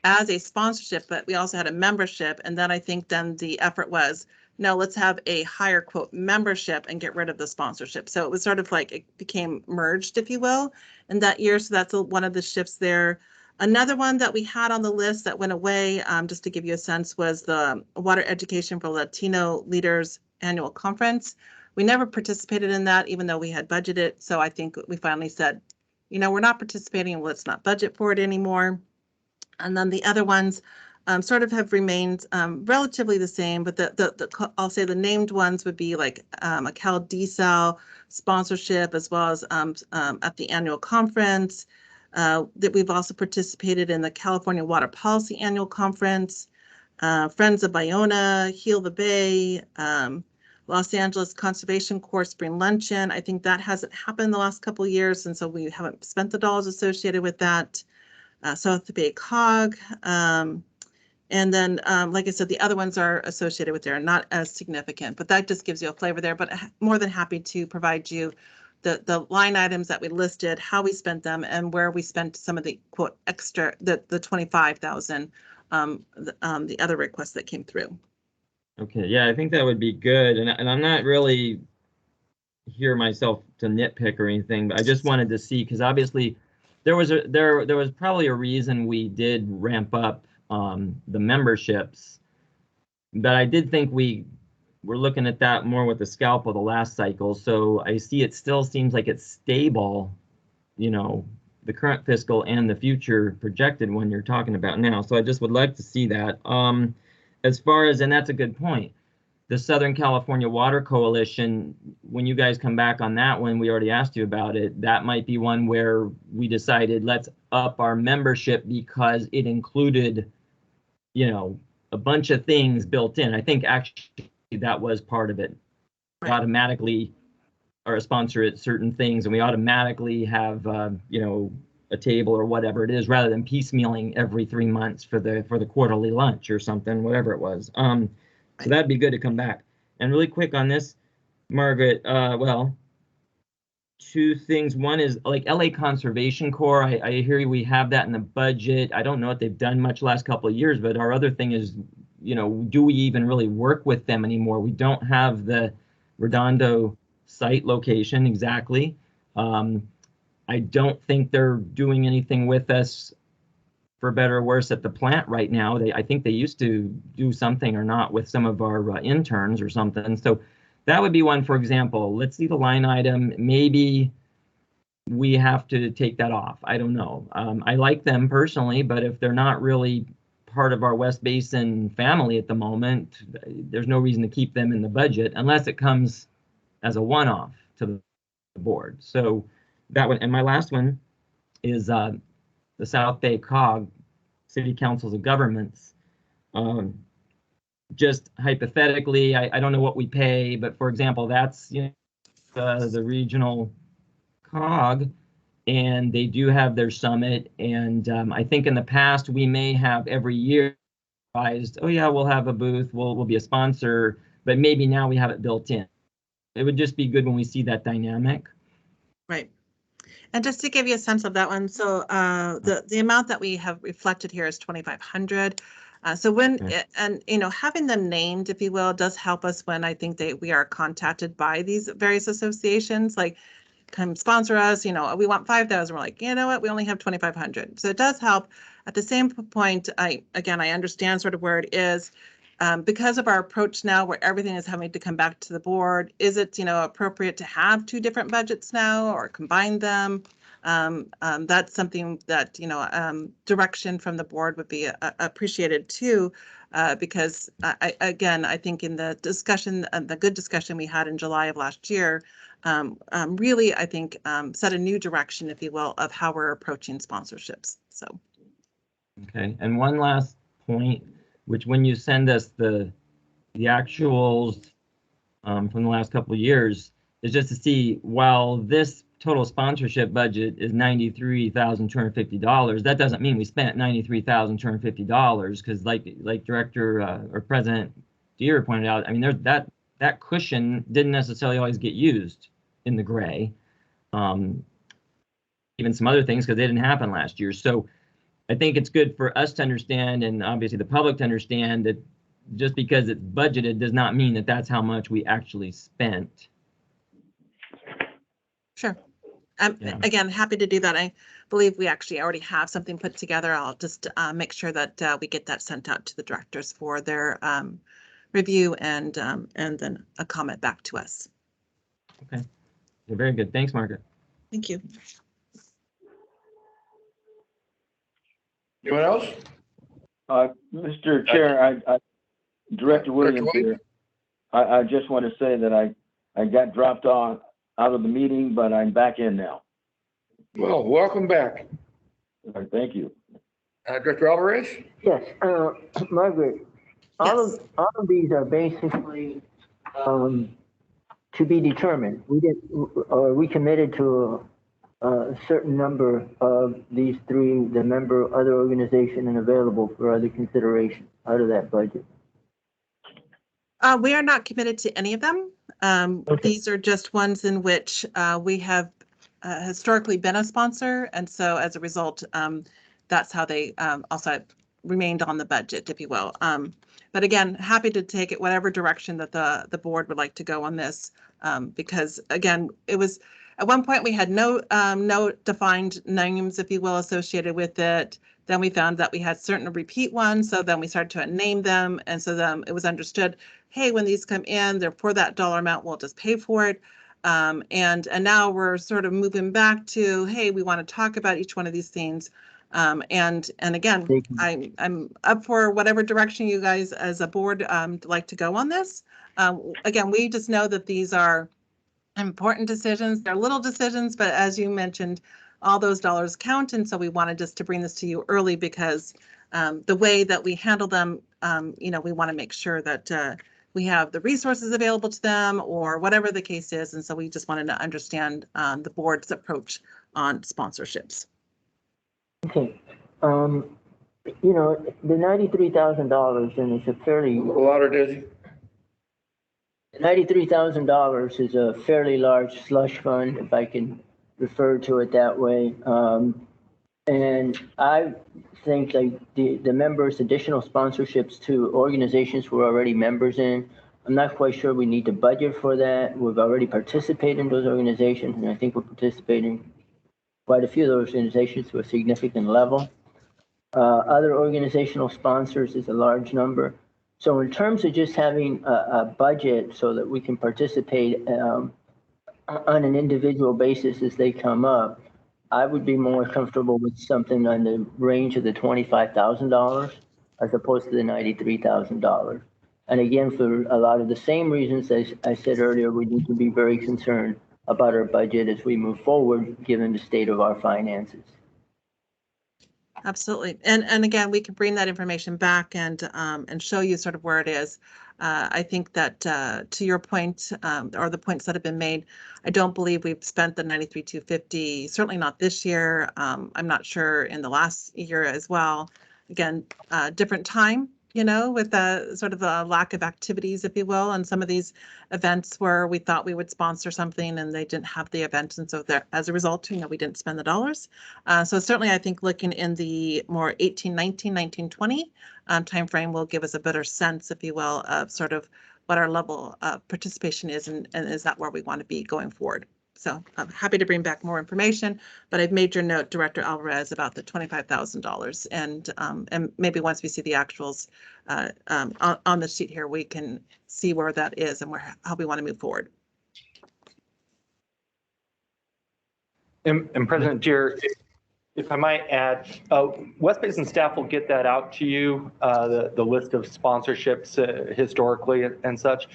as a sponsorship, but we also had a membership. And then I think the effort was, no, let's have a higher quote membership and get rid of the sponsorship. So it was sort of like it became merged, if you will, in that year. So that's one of the shifts there. Another one that we had on the list that went away, just to give you a sense, was the Water Education for Latino Leaders Annual Conference. We never participated in that, even though we had budgeted. So I think we finally said, we're not participating, let's not budget for it anymore. And then the other ones, sort of have remained relatively the same, but I'll say the named ones would be like a Cal Desal sponsorship, as well as at the annual conference. That we've also participated in the California Water Policy Annual Conference, Friends of Bayona, Heal the Bay, Los Angeles Conservation Corps Spring Luncheon. I think that hasn't happened the last couple of years, and so we haven't spent the dollars associated with that. South Bay COG. And then, like I said, the other ones are associated with there, not as significant, but that just gives you a flavor there. But more than happy to provide you the line items that we listed, how we spent them, and where we spent some of the quote extra, the 25,000, the other requests that came through. Okay, yeah, I think that would be good. And I'm not really here myself to nitpick or anything, but I just wanted to see, because obviously there was probably a reason we did ramp up the memberships, but I did think we were looking at that more with the scalpel the last cycle. So I see it still seems like it's stable, you know, the current fiscal and the future projected one you're talking about now. So I just would like to see that. As far as, and that's a good point, the Southern California Water Coalition, when you guys come back on that one, we already asked you about it, that might be one where we decided let's up our membership because it included, you know, a bunch of things built in. I think actually that was part of it. Right. Automatically are a sponsor at certain things, and we automatically have, you know, a table or whatever it is, rather than piecemealing every 3 months for the quarterly lunch or something, whatever it was. So that'd be good to come back. And really quick on this, Margaret, well, two things. One is like LA Conservation Corps. I hear we have that in the budget. I don't know what they've done much last couple of years, but our other thing is, you know, do we even really work with them anymore? We don't have the Redondo site location exactly. I don't think they're doing anything with us, for better or worse, at the plant right now. I think they used to do something or not with some of our interns or something. So that would be one, for example. Let's see the line item. Maybe we have to take that off. I don't know. I like them personally, but if they're not really part of our West Basin family at the moment, there's no reason to keep them in the budget unless it comes as a one-off to the board. So that one, and my last one is the South Bay COG, City Councils of Governments. Just hypothetically, I don't know what we pay, but for example, that's, you know, the regional COG, and they do have their summit. And I think in the past we may have every year advised, oh yeah, we'll have a booth, we'll be a sponsor, but maybe now we have it built in. It would just be good when we see that dynamic. Right. And just to give you a sense of that one, so the amount that we have reflected here is 2,500. So when and you know, having them named, if you will, does help us when I think we are contacted by these various associations, like come sponsor us, you know, we want 5,000. We're like, you know what, we only have 2,500. So it does help. At the same point, I understand sort of where it is. Because of our approach now where everything is having to come back to the board, is it, you know, appropriate to have two different budgets now or combine them? That's something that, you know, direction from the board would be appreciated too, because I think in the discussion, the good discussion we had in July of last year, really, I think, set a new direction, if you will, of how we're approaching sponsorships. So. Okay, and one last point, which when you send us the actuals from the last couple of years, is just to see, while this total sponsorship budget is $93,250, that doesn't mean we spent $93,250, because like Director or President Deere pointed out, I mean, there's that cushion didn't necessarily always get used in the gray. Even some other things, because they didn't happen last year. So I think it's good for us to understand, and obviously the public to understand, that just because it's budgeted does not mean that that's how much we actually spent. Sure. Yeah. Again, happy to do that. I believe we actually already have something put together. I'll just make sure that we get that sent out to the directors for their review and then a comment back to us. Okay. Yeah, very good. Thanks, Margaret. Thank you. Anyone else? Mr. Chair, Director Williams Williams? here. I just want to say that I got dropped out of the meeting, but I'm back in now. Well, welcome back. All right, thank you. Director Alvarez? Yes, Margaret, Yes. all of these are basically to be determined. We committed to a certain number of these three, the member, other organization, and available for other consideration out of that budget. We are not committed to any of them. Okay. These are just ones in which we have historically been a sponsor, and so as a result, that's how they also remained on the budget, if you will. But again, happy to take it whatever direction that the board would like to go on this, because again, it was at one point we had no defined names, if you will, associated with it. Then we found that we had certain repeat ones, so then we started to name them, and so then it was understood, hey, when these come in, they're for that dollar amount, we'll just pay for it. And now we're sort of moving back to, hey, we want to talk about each one of these things. And again, I'm up for whatever direction you guys as a board like to go on this. Again, we just know that these are important decisions. They're little decisions, but as you mentioned, all those dollars count. And so we wanted just to bring this to you early because the way that we handle them, we want to make sure that we have the resources available to them or whatever the case is. And so we just wanted to understand the board's approach on sponsorships. Okay. The $93,000, and it's a fairly A little louder, Dizzy. $93,000 is a fairly large slush fund, if I can refer to it that way. And I think like the members, additional sponsorships to organizations we're already members in, I'm not quite sure we need to budget for that. We've already participated in those organizations, and I think we're participating quite a few of those organizations to a significant level. Other organizational sponsors is a large number. So in terms of just having a budget so that we can participate on an individual basis as they come up, I would be more comfortable with something on the range of the $25,000 as opposed to the $93,000. And again, for a lot of the same reasons as I said earlier, we need to be very concerned about our budget as we move forward, given the state of our finances. Absolutely. And again, we can bring that information back and show you sort of where it is. I think that to your point, or the points that have been made, I don't believe we've spent the $93,250, certainly not this year. I'm not sure in the last year as well. Again, different time, with the sort of a lack of activities, if you will, and some of these events where we thought we would sponsor something and they didn't have the event. And so as a result, we didn't spend the dollars. So certainly I think looking in the more 18, 19, 19, 20 timeframe will give us a better sense, if you will, of sort of what our level of participation is and is that where we want to be going forward. So I'm happy to bring back more information, but I've made your note, Director Alvarez, about the $25,000, and maybe once we see the actuals on the sheet here, we can see where that is and how we want to move forward. And President Gier, if I might add, West Basin staff will get that out to you, the list of sponsorships historically and such.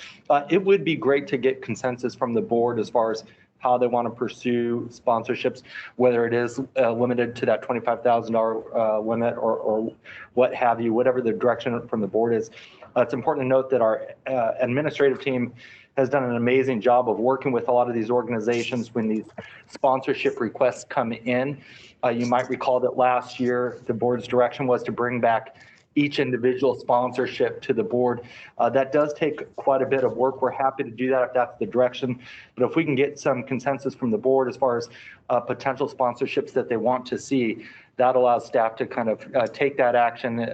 It would be great to get consensus from the board as far as how they want to pursue sponsorships, whether it is limited to that $25,000 limit or what have you, whatever the direction from the board is. It's important to note that our administrative team has done an amazing job of working with a lot of these organizations when these sponsorship requests come in. You might recall that last year, the board's direction was to bring back each individual sponsorship to the board. That does take quite a bit of work. We're happy to do that if that's the direction. But if we can get some consensus from the board as far as potential sponsorships that they want to see, that allows staff to kind of take that action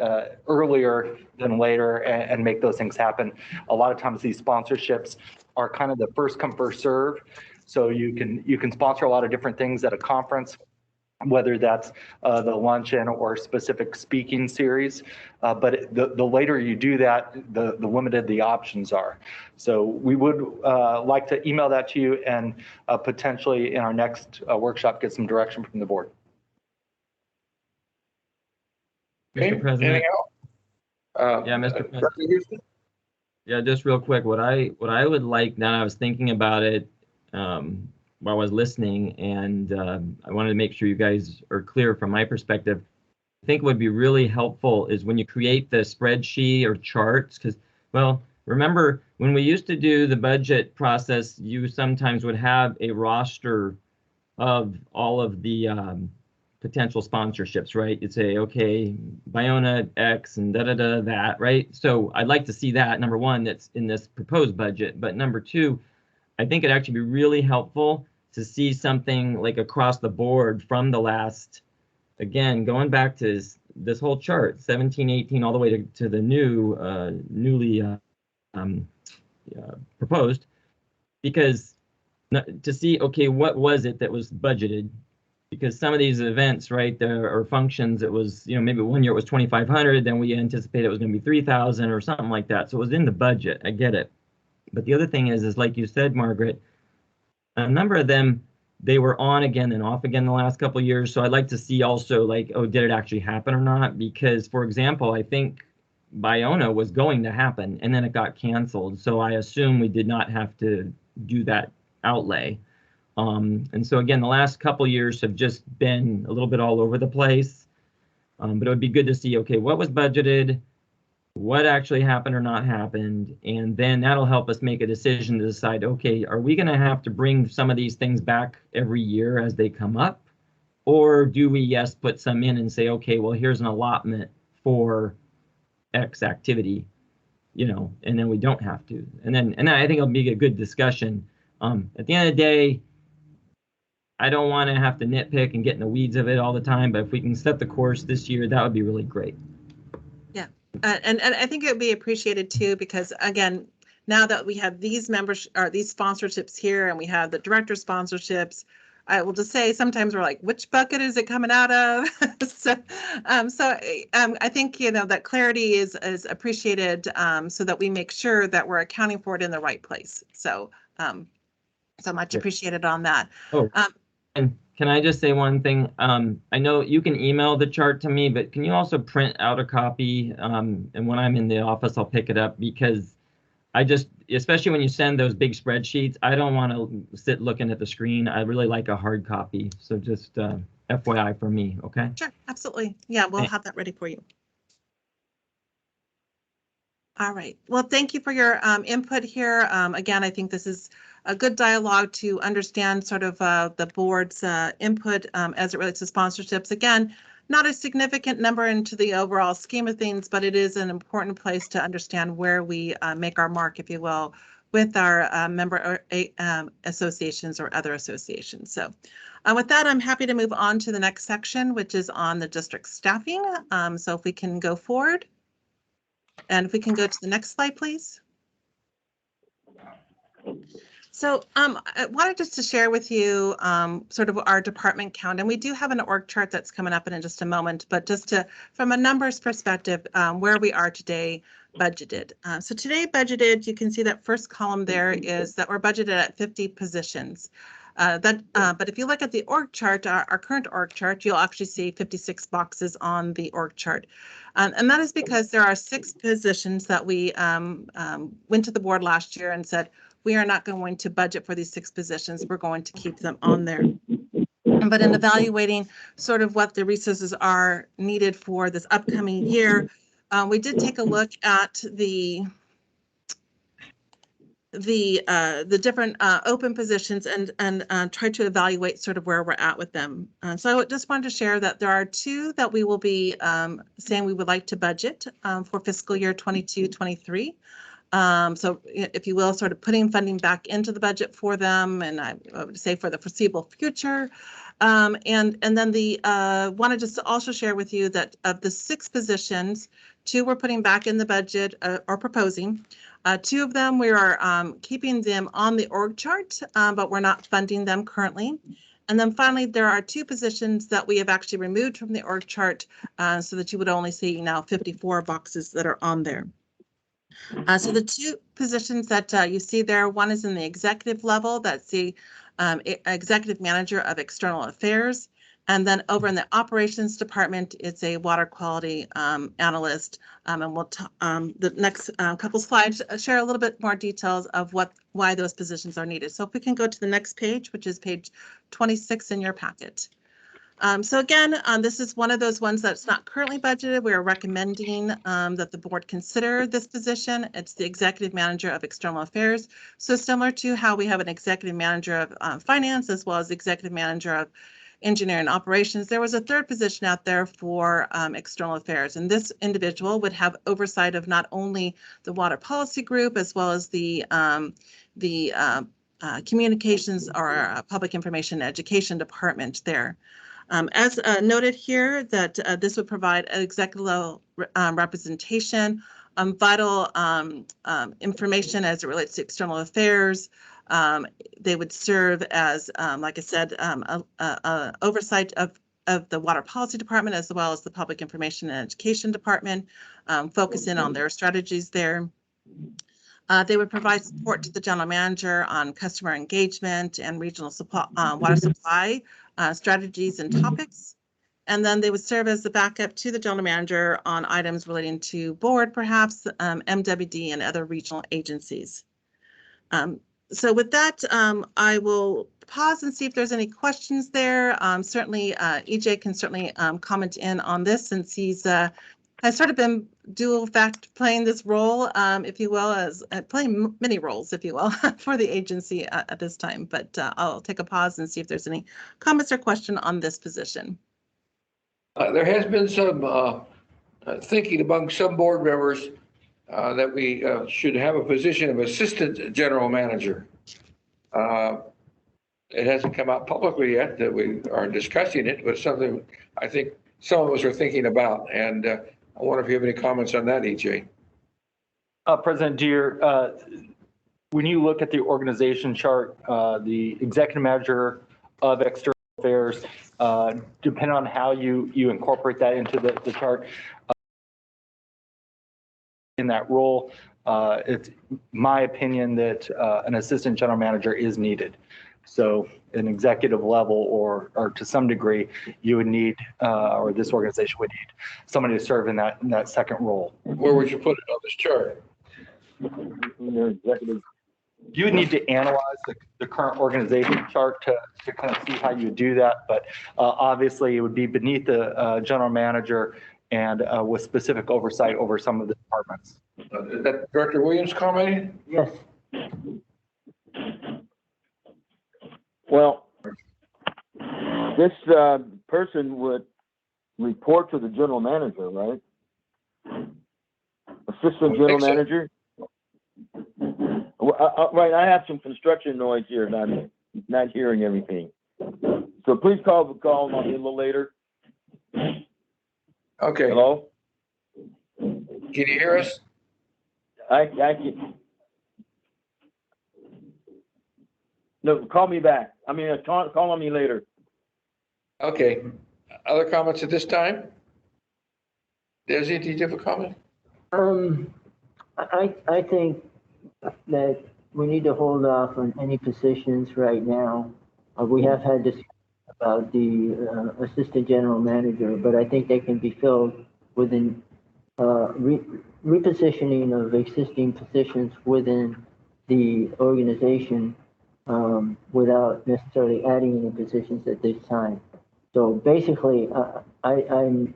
earlier than later and make those things happen. A lot of times these sponsorships are kind of the first come, first serve. So you can sponsor a lot of different things at a conference, whether that's the luncheon or specific speaking series. But the later you do that, the limited the options are. So we would like to email that to you and potentially in our next workshop, get some direction from the board. Mr. President. Anything else? Yeah, Mr. President. Dr. Houston? Yeah, just real quick, what I would like, now I was thinking about it while I was listening, and I wanted to make sure you guys are clear from my perspective. I think what would be really helpful is when you create the spreadsheet or charts, because, well, remember when we used to do the budget process, you sometimes would have a roster of all of the potential sponsorships, right? You'd say, okay, Biona X and da-da-da that, right? So I'd like to see that, number one, that's in this proposed budget. But number two, I think it'd actually be really helpful to see something like across the board from the last, again, going back to this whole chart, 17, 18, all the way to the newly proposed, because to see, okay, what was it that was budgeted? Because some of these events, right, there or functions, it was, maybe one year it was 2,500, then we anticipated it was going to be 3,000 or something like that. So it was in the budget. I get it. But the other thing is like you said, Margaret, a number of them, they were on again and off again the last couple of years. So I'd like to see also like, oh, did it actually happen or not? Because, for example, I think Biona was going to happen and then it got canceled. So I assume we did not have to do that outlay. And so again, the last couple years have just been a little bit all over the place. But it would be good to see, okay, what was budgeted, what actually happened or not happened, and then that'll help us make a decision to decide, okay, are we going to have to bring some of these things back every year as they come up? Or do we, yes, put some in and say, okay, well, here's an allotment for X activity, and then we don't have to. And then I think it'll be a good discussion. At the end of the day, I don't want to have to nitpick and get in the weeds of it all the time, but if we can set the course this year, that would be really great. Yeah, and I think it would be appreciated too, because again, now that we have these members or these sponsorships here and we have the director sponsorships, I will just say sometimes we're like, which bucket is it coming out of? so I think, that clarity is appreciated, so that we make sure that we're accounting for it in the right place. So much appreciated on that. Oh. And can I just say one thing? I know you can email the chart to me, but can you also print out a copy? And when I'm in the office, I'll pick it up, because especially when you send those big spreadsheets, I don't want to sit looking at the screen. I really like a hard copy. So just FYI for me, okay? Sure, absolutely. Yeah, we'll have that ready for you. All right. Well, thank you for your input here. Again, I think this is a good dialogue to understand sort of the board's input as it relates to sponsorships. Again, not a significant number into the overall scheme of things, but it is an important place to understand where we make our mark, if you will, with our member associations or other associations. So with that, I'm happy to move on to the next section, which is on the district staffing. So if we can go forward. And if we can go to the next slide, please. So I wanted just to share with you sort of our department count, and we do have an org chart that's coming up in just a moment, but just from a numbers perspective, where we are today budgeted. So today budgeted, you can see that first column there is that we're budgeted at 50 positions. But if you look at the org chart, our current org chart, you'll actually see 56 boxes on the org chart. And that is because there are 6 positions that we went to the board last year and said, we are not going to budget for these 6 positions. We're going to keep them on there. But in evaluating sort of what the resources are needed for this upcoming year, we did take a look at the different open positions and try to evaluate sort of where we're at with them. So I just wanted to share that there are 2 that we will be saying we would like to budget for fiscal year 22-23. So if you will, sort of putting funding back into the budget for them, and I would say for the foreseeable future. And then wanted just to also share with you that of the 6 positions, 2 we're putting back in the budget or proposing. 2 of them we are keeping them on the org chart, but we're not funding them currently. And then finally, there are 2 positions that we have actually removed from the org chart so that you would only see now 54 boxes that are on there. So the 2 positions that you see there, one is in the executive level, that's the executive manager of external affairs. And then over in the operations department, it's a water quality analyst. And we'll the next couple slides share a little bit more details of why those positions are needed. So if we can go to the next page, which is page 26 in your packet. So again, this is one of those ones that's not currently budgeted. We are recommending that the board consider this position. It's the executive manager of external affairs. So similar to how we have an executive manager of finance as well as executive manager of engineering operations, there was a third position out there for external affairs. And this individual would have oversight of not only the water policy group as well as the communications or public information education department there. As noted here, that this would provide executive level representation, vital information as it relates to external affairs. They would serve as, like I said, oversight of the water policy department as well as the public information and education department, focusing on their strategies there. They would provide support to the general manager on customer engagement and regional supply, water supply strategies and topics. And then they would serve as the backup to the general manager on items relating to board, perhaps MWD and other regional agencies. So with that, I will pause and see if there's any questions there. Certainly, EJ can certainly comment in on this since he's has sort of been dual fact playing this role, if you will, as playing many roles, if you will, for the agency at this time. But I'll take a pause and see if there's any comments or question on this position. There has been some thinking among some board members that we should have a position of assistant general manager. It hasn't come out publicly yet that we are discussing it, but something I think some of us are thinking about. And I wonder if you have any comments on that, EJ. President Deere, when you look at the organization chart, the executive manager of external affairs, depending on how you incorporate that into the chart, in that role, it's my opinion that an assistant general manager is needed. So an executive level or to some degree, you would need, or this organization would need somebody to serve in that second role. Where would you put it on this chart? You would need to analyze the current organization chart to kind of see how you do that. But obviously it would be beneath the general manager and with specific oversight over some of the departments. Is that Director Williams commenting? Yes. Well, this person would report to the general manager, right? Assistant general manager? Right, I have some construction noise here, and I'm not hearing everything. So please call me a little later. Okay. Hello? Can you hear us? I can. No, call me back. I mean, call on me later. Okay. Other comments at this time? Desi, did you have a comment? I think that we need to hold off on any positions right now. We have had this about the assistant general manager, but I think they can be filled within repositioning of existing positions within the organization without necessarily adding any positions at this time. So basically, I'm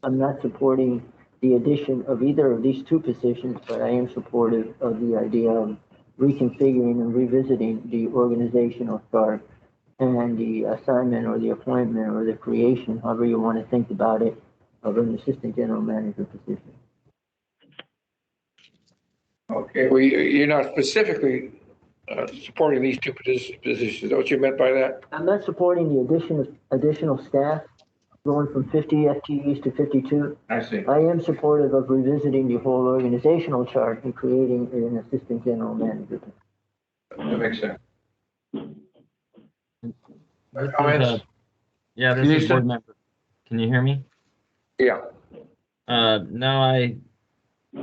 not supporting the addition of either of these two positions, but I am supportive of the idea of reconfiguring and revisiting the organizational chart and the assignment or the appointment or the creation, however you want to think about it, of an assistant general manager position. Okay, well, you're not specifically supporting these two positions. Is that what you meant by that? I'm not supporting the addition of additional staff going from 50 FTEs to 52. I see. I am supportive of revisiting the whole organizational chart and creating an assistant general manager. That makes sense. Yeah, this is board member. Can you hear me? Yeah. No,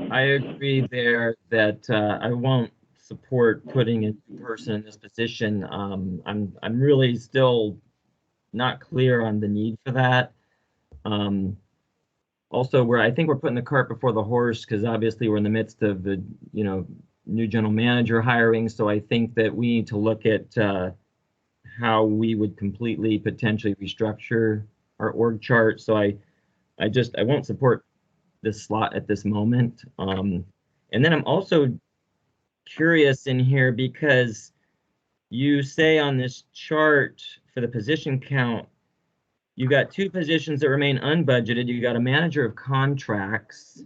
I agree there that I won't support putting a person in this position. I'm really still not clear on the need for that. Also, I think we're putting the cart before the horse because obviously we're in the midst of the, new general manager hiring. So I think that we need to look at how we would completely potentially restructure our org chart. So I won't support this slot at this moment. And then I'm also curious in here because you say on this chart for the position count, you got 2 positions that remain unbudgeted. You got a manager of contracts,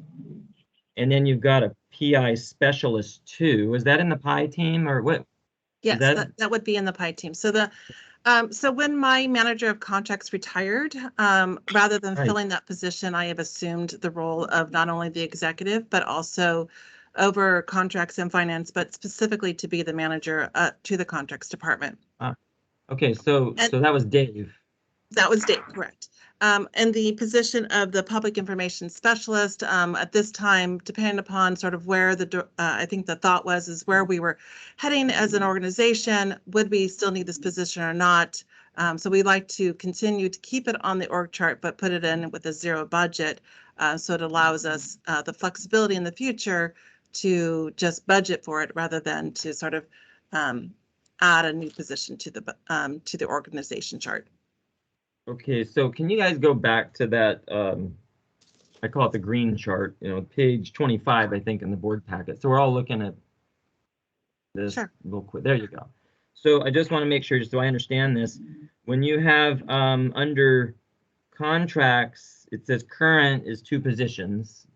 and then you've got a PI specialist too. Is that in the pie team or what? Yes, that- that would be in the pie team. So so when my manager of contracts retired, rather than Right. filling that position, I have assumed the role of not only the executive, but also over contracts and finance, but specifically to be the manager to the contracts department. Okay, so that was Dave. That was Dave, correct. And the position of the public information specialist at this time, depending upon sort of where I think the thought is where we were heading as an organization, would we still need this position or not? So we like to continue to keep it on the org chart, but put it in with a 0 budget. So it allows us the flexibility in the future to just budget for it rather than to sort of add a new position to the organization chart. Okay, so can you guys go back to that, I call it the green chart, page 25, I think, in the board packet. So we're all looking at this real quick. There you go. So I just want to make sure, just so I understand this, when you have under contracts, it says current is 2 positions.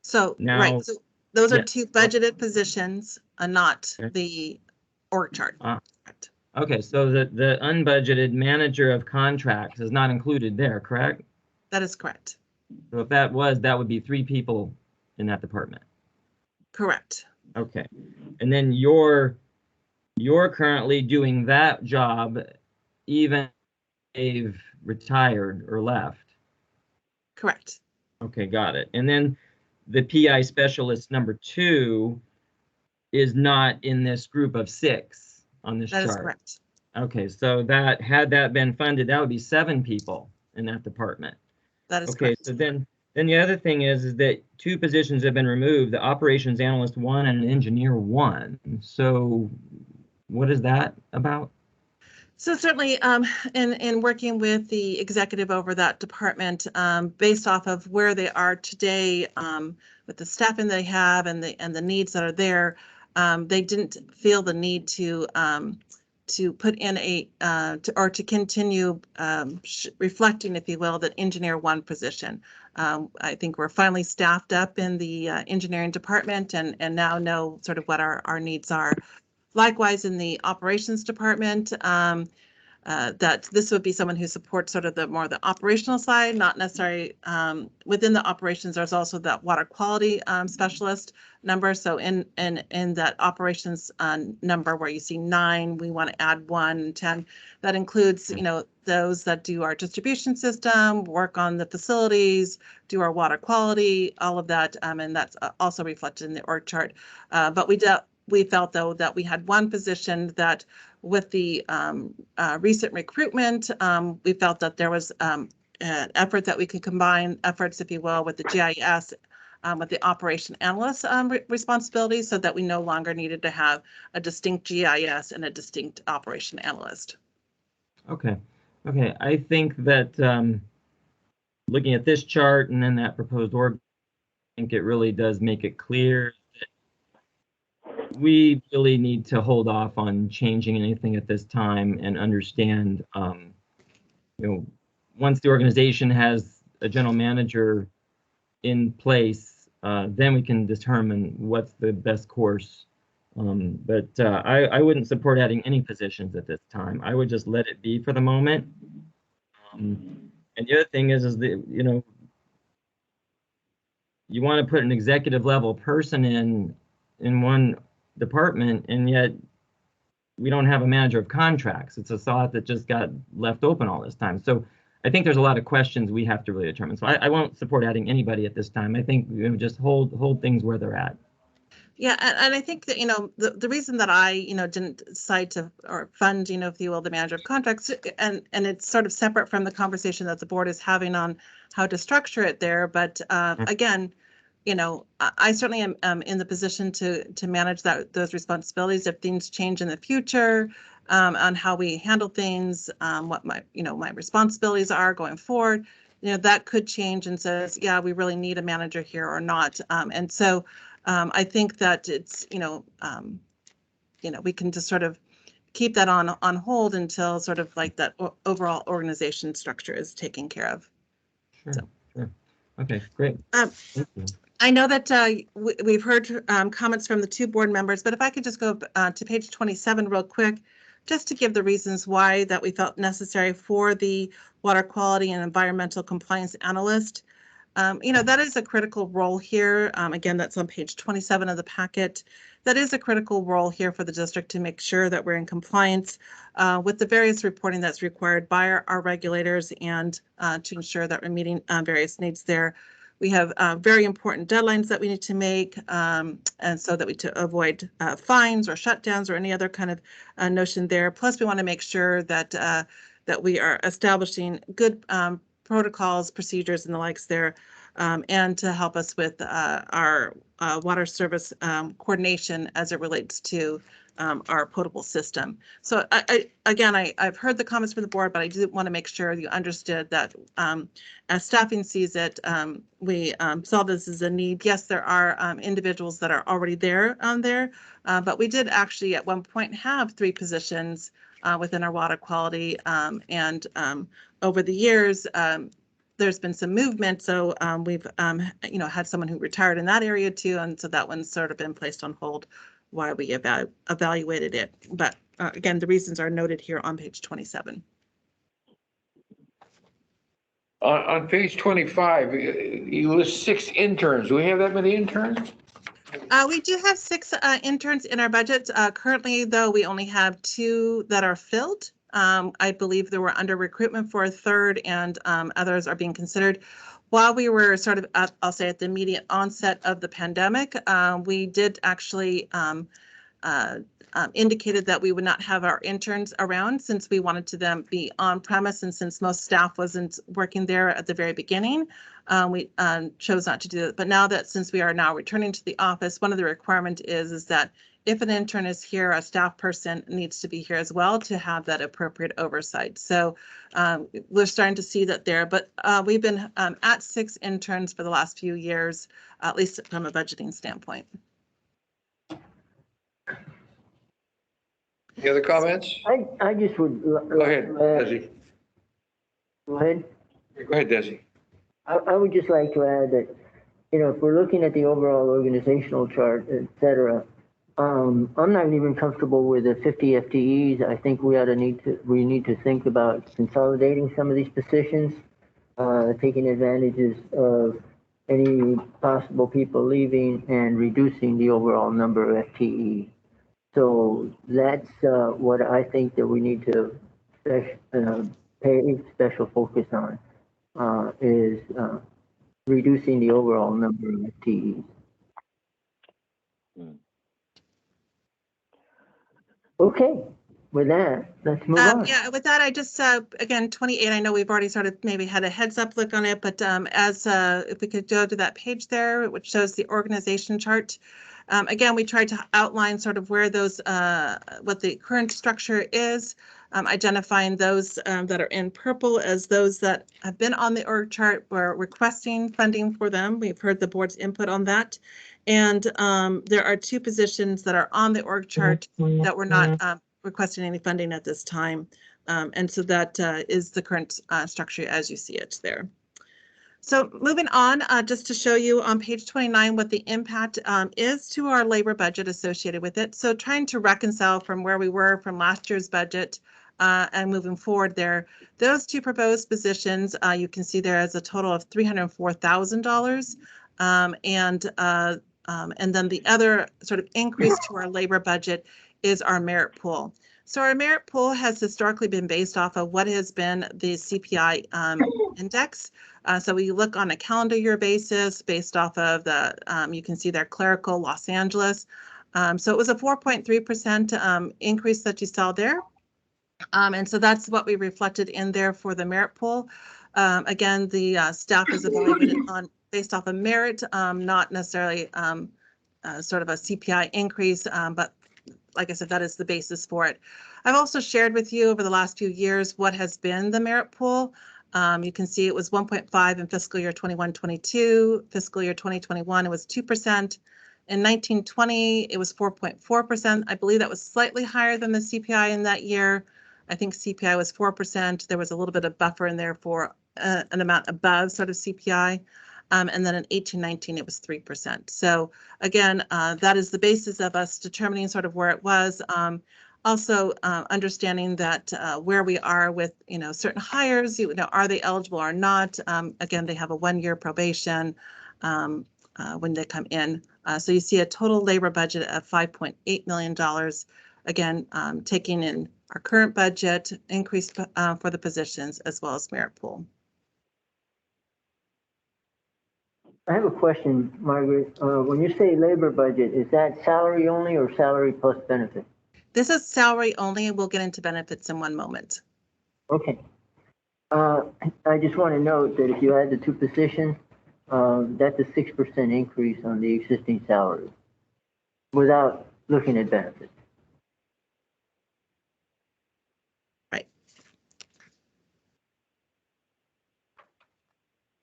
So, Now, right, so those are yeah. 2 budgeted positions, not Okay. the org chart. Correct. Okay, so the unbudgeted manager of contracts is not included there, correct? That is correct. So if that would be 3 people in that department. Correct. Okay, and then you're currently doing that job, even if they've retired or left. Correct. Okay, got it. And then the PI specialist number 2 is not in this group of 6 on this chart. That is correct. Okay, so had that been funded, that would be 7 people in that department. That is Okay, correct. so then the other thing is that 2 positions have been removed, the operations analyst 1 and an engineer 1. So what is that about? So certainly, in working with the executive over that department, based off of where they are today, with the staffing they have and the needs that are there, they didn't feel the need to put in to continue reflecting, if you will, that engineer 1 position. I think we're finally staffed up in the engineering department and now know sort of what our needs are. Likewise, in the operations department, that this would be someone who supports sort of the operational side, not necessarily within the operations. There's also that water quality specialist number. So in that operations number where you see 9, we want to add 1 and 10. That includes, those that do our distribution system, work on the facilities, do our water quality, all of that, and that's also reflected in the org chart. But we felt, though, that we had 1 position that with the recent recruitment, we felt that there was an effort that we could combine efforts, if you will, with the GIS, with the operation analyst responsibility, so that we no longer needed to have a distinct GIS and a distinct operation analyst. Okay. I think that looking at this chart and then that proposed org, I think it really does make it clear that we really need to hold off on changing anything at this time and understand, once the organization has a general manager in place, then we can determine what's the best course. But I wouldn't support adding any positions at this time. I would just let it be for the moment. And the other thing is that, you want to put an executive level person in one department, and yet we don't have a manager of contracts. It's a slot that just got left open all this time. So I think there's a lot of questions we have to really determine. So I won't support adding anybody at this time. I think just hold things where they're at. Yeah, and I think that, the reason that I, didn't decide to or fund, if you will, the manager of contracts, and it's sort of separate from the conversation that the board is having on how to structure it there. But again, I certainly am in the position to manage those responsibilities if things change in the future, on how we handle things, what my responsibilities are going forward. That could change and says, yeah, we really need a manager here or not. And so I think that it's, we can just sort of keep that on hold until sort of like that overall organization structure is taken care of. Sure, So. sure. Okay, great. Thank you. I know that we've heard comments from the two board members, but if I could just go to page 27 real quick, just to give the reasons why that we felt necessary for the water quality and environmental compliance analyst. That is a critical role here. Again, that's on page 27 of the packet. That is a critical role here for the district to make sure that we're in compliance with the various reporting that's required by our regulators and to ensure that we're meeting various needs there. We have very important deadlines that we need to make, and so that we to avoid fines or shutdowns or any other kind of notion there. Plus, we want to make sure that that we are establishing good protocols, procedures, and the likes there, and to help us with our water service coordination as it relates to our potable system. So I've heard the comments from the board, but I do want to make sure you understood that as staffing sees it, we saw this as a need. Yes, there are individuals that are already there but we did actually at one point have 3 positions within our water quality, and over the years, there's been some movement. So we've, had someone who retired in that area too. And so that one's sort of been placed on hold while we evaluated it. But again, the reasons are noted here on page 27. On page 25, you list 6 interns. Do we have that many interns? We do have 6 interns in our budget. Currently, though, we only have 2 that are filled. I believe there were under recruitment for a 3rd, and others are being considered. While we were sort of, I'll say, at the immediate onset of the pandemic, we did actually indicated that we would not have our interns around since we wanted to them be on premise, and since most staff wasn't working there at the very beginning, we chose not to do it. But now that since we are now returning to the office, one of the requirements is that if an intern is here, a staff person needs to be here as well to have that appropriate oversight. So we're starting to see that there, but we've been at 6 interns for the last few years, at least from a budgeting standpoint. Any other comments? I just would. Go ahead, Desi. Go ahead. Go ahead, Desi. I would just like to add that, if we're looking at the overall organizational chart, et cetera, I'm not even comfortable with the 50 FTEs. I think we need to think about consolidating some of these positions, taking advantages of any possible people leaving and reducing the overall number of FTE. So that's what I think that we need to pay special focus on, is reducing the overall number of FTEs. Okay, with that, let's move on. Yeah, with that, I just, again, 28, I know we've already sort of maybe had a heads up look on it, but as if we could go to that page there, which shows the organization chart. Again, we tried to outline sort of where those, what the current structure is, identifying those that are in purple as those that have been on the org chart. We're requesting funding for them. We've heard the board's input on that. And there are 2 positions that are on the org chart that we're not requesting any funding at this time. And so that is the current structure as you see it there. So moving on, just to show you on page 29 what the impact is to our labor budget associated with it. So trying to reconcile from where we were from last year's budget and moving forward there, those 2 proposed positions, you can see there as a total of $304,000. And then the other sort of increase to our labor budget is our merit pool. So our merit pool has historically been based off of what has been the CPI index. So we look on a calendar year basis based off of the, you can see there clerical Los Angeles. So it was a 4.3% increase that you saw there. And so that's what we reflected in there for the merit pool. Again, the staff is evaluated on based off of merit, not necessarily sort of a CPI increase, but like I said, that is the basis for it. I've also shared with you over the last few years what has been the merit pool. You can see it was 1.5 in fiscal year 21-22, fiscal year 2021, it was 2%. In 1920, it was 4.4%. I believe that was slightly higher than the CPI in that year. I think CPI was 4%. There was a little bit of buffer in there for an amount above sort of CPI. And then in 18-19, it was 3%. So again, that is the basis of us determining sort of where it was. Also understanding that where we are with, certain hires, are they eligible or not? Again, they have a 1-year probation when they come in. So you see a total labor budget of $5.8 million. Again, taking in our current budget, increase for the positions as well as merit pool. I have a question, Margaret. When you say labor budget, is that salary only or salary plus benefit? This is salary only, and we'll get into benefits in one moment. Okay. I just want to note that if you add the 2 positions, that's a 6% increase on the existing salary without looking at benefits. Right.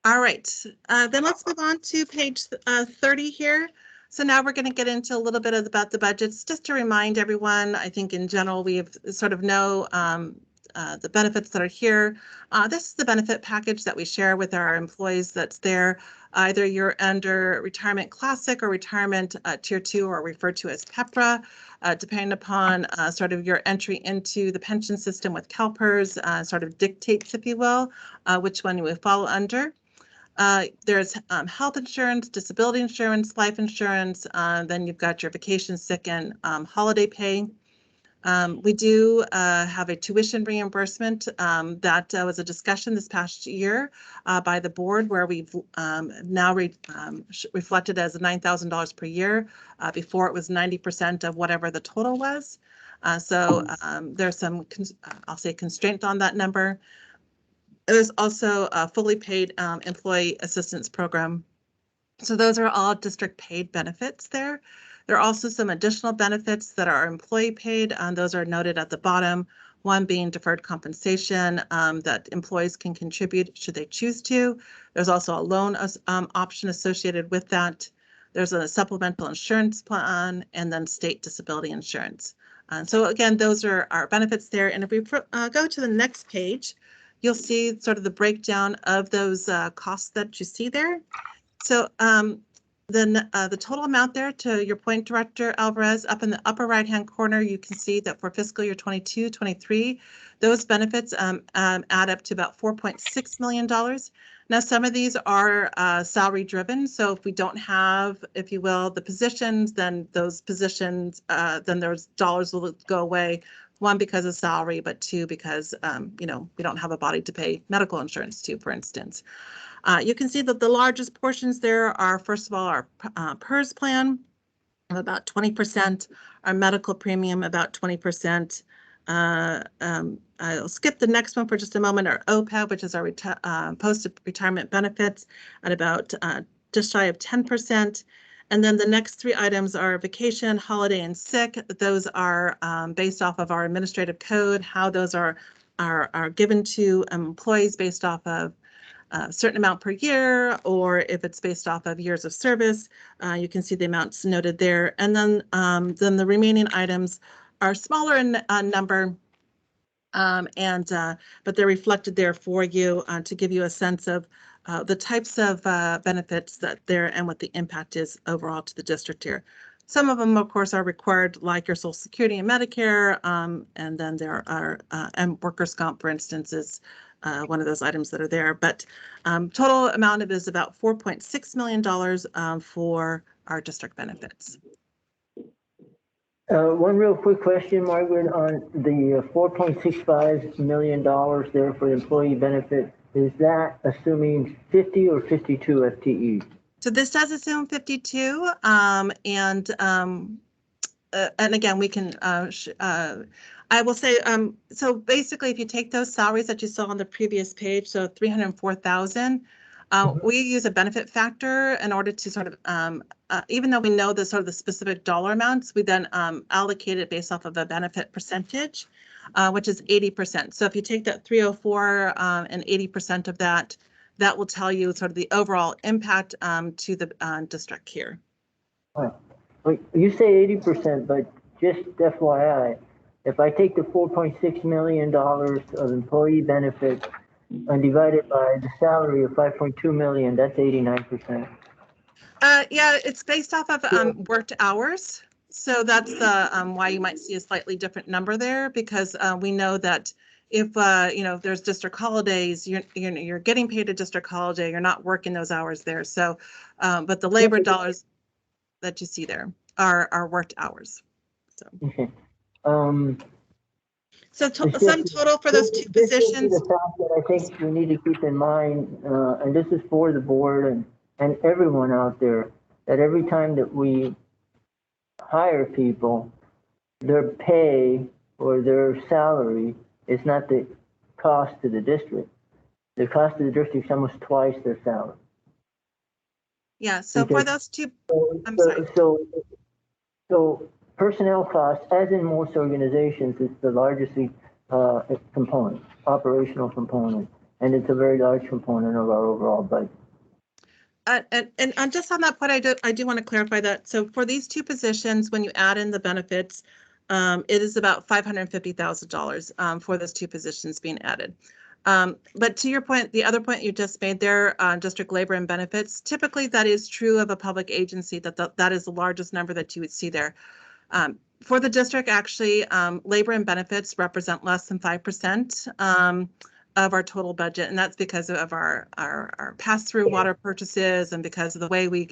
All right, then let's move on to page 30 here. So now we're going to get into a little bit about the budgets. Just to remind everyone, I think in general, we have sort of know the benefits that are here. This is the benefit package that we share with our employees that's there. Either you're under Retirement Classic or Retirement Tier 2 or referred to as PEPRA, depending upon sort of your entry into the pension system with CalPERS, sort of dictates, if you will, which one you would fall under. There's health insurance, disability insurance, life insurance, then you've got your vacation, sick, and holiday pay. We do have a tuition reimbursement that was a discussion this past year by the board where we've now reflected as $9,000 per year. Before it was 90% of whatever the total was. So there's some, I'll say, constraint on that number. There's also a fully paid employee assistance program. So those are all district paid benefits there. There are also some additional benefits that are employee paid, and those are noted at the bottom. One being deferred compensation that employees can contribute should they choose to. There's also a loan option associated with that. There's a supplemental insurance plan and then state disability insurance. So again, those are our benefits there. And if we go to the next page, you'll see sort of the breakdown of those costs that you see there. So then the total amount there, to your point, Director Alvarez, up in the upper right-hand corner, you can see that for fiscal year 22-23, those benefits add up to about $4.6 million. Now, some of these are salary driven. So if we don't have, if you will, the positions, then those positions, then those dollars will go away. 1, because of salary, but 2, because, we don't have a body to pay medical insurance to, for instance. You can see that the largest portions there are, first of all, our PERS plan of about 20%, our medical premium about 20%. I'll skip the next one for just a moment, our OPEB, which is our post-retirement benefits, at about just shy of 10%. And then the next 3 items are vacation, holiday, and sick. Those are based off of our administrative code, how those are given to employees based off of a certain amount per year, or if it's based off of years of service. You can see the amounts noted there. And then the remaining items are smaller in number, but they're reflected there for you to give you a sense of the types of benefits that there and what the impact is overall to the district here. Some of them, of course, are required, like your Social Security and Medicare, and then there are and workers' comp, for instance, is one of those items that are there. But total amount of it is about $4.6 million for our district benefits. One real quick question, Margaret, on the $4.65 million there for employee benefit. Is that assuming 50 or 52 FTE? So this does assume 52, and again, we can, I will say, so basically, if you take those salaries that you saw on the previous page, so 304,000, we use a benefit factor in order to sort of, even though we know the sort of the specific dollar amounts, we then allocate it based off of a benefit percentage, which is 80%. So if you take that 304 and 80% of that, that will tell you sort of the overall impact to the district here. Right. Well, you say 80%, but just FYI, if I take the $4.6 million of employee benefits and divide it by the salary of 5.2 million, that's 89%. Yeah, it's based off of worked hours. So that's the why you might see a slightly different number there, because we know that if you know, if there's district holidays, you're getting paid a district holiday, you're not working those hours there. So, but the labor dollars that you see there are worked hours. So. Okay. So sum total for those two positions. The fact that I think we need to keep in mind, and this is for the board and everyone out there, that every time that we hire people, their pay or their salary is not the cost to the district. The cost to the district is almost twice their salary. Yeah, so for those two, So personnel costs, as in most organizations, is the largest component, operational component, and it's a very large component of our overall budget. And just on that point, I do want to clarify that. So for these two positions, when you add in the benefits, it is about $550,000 for those two positions being added. But to your point, the other point you just made there, district labor and benefits, typically that is true of a public agency, that is the largest number that you would see there. For the district, actually, labor and benefits represent less than 5% of our total budget, and that's because of our pass-through water purchases, and because of the way we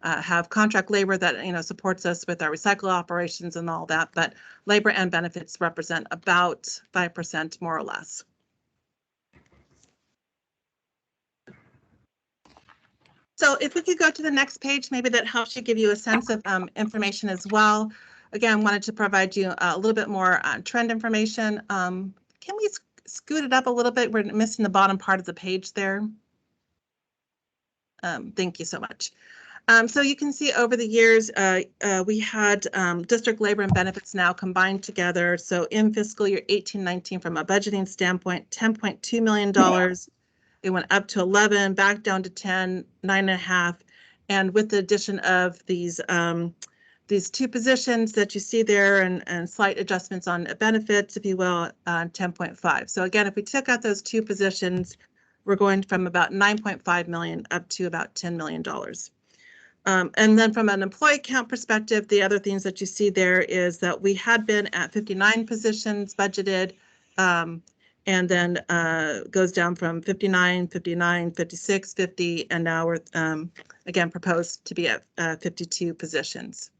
have contract labor that supports us with our recycle operations and all that. But labor and benefits represent about 5%, more or less. So if we could go to the next page, maybe that helps you give you a sense of information as well. Again, wanted to provide you a little bit more trend information. Can we scoot it up a little bit? We're missing the bottom part of the page there. Thank you so much. So you can see over the years, we had district labor and benefits now combined together. So in fiscal year 18-19, from a budgeting standpoint, $10.2 million. It went up to 11, back down to 10, 9.5, and with the addition of these two positions that you see there, and slight adjustments on benefits, if you will, 10.5. So again, if we took out those two positions, we're going from about 9.5 million up to about $10 million. And then from an employee count perspective, the other things that you see there is that we had been at 59 positions budgeted, and then goes down from 59, 59, 56, 50, and now we're again proposed to be at 52 positions.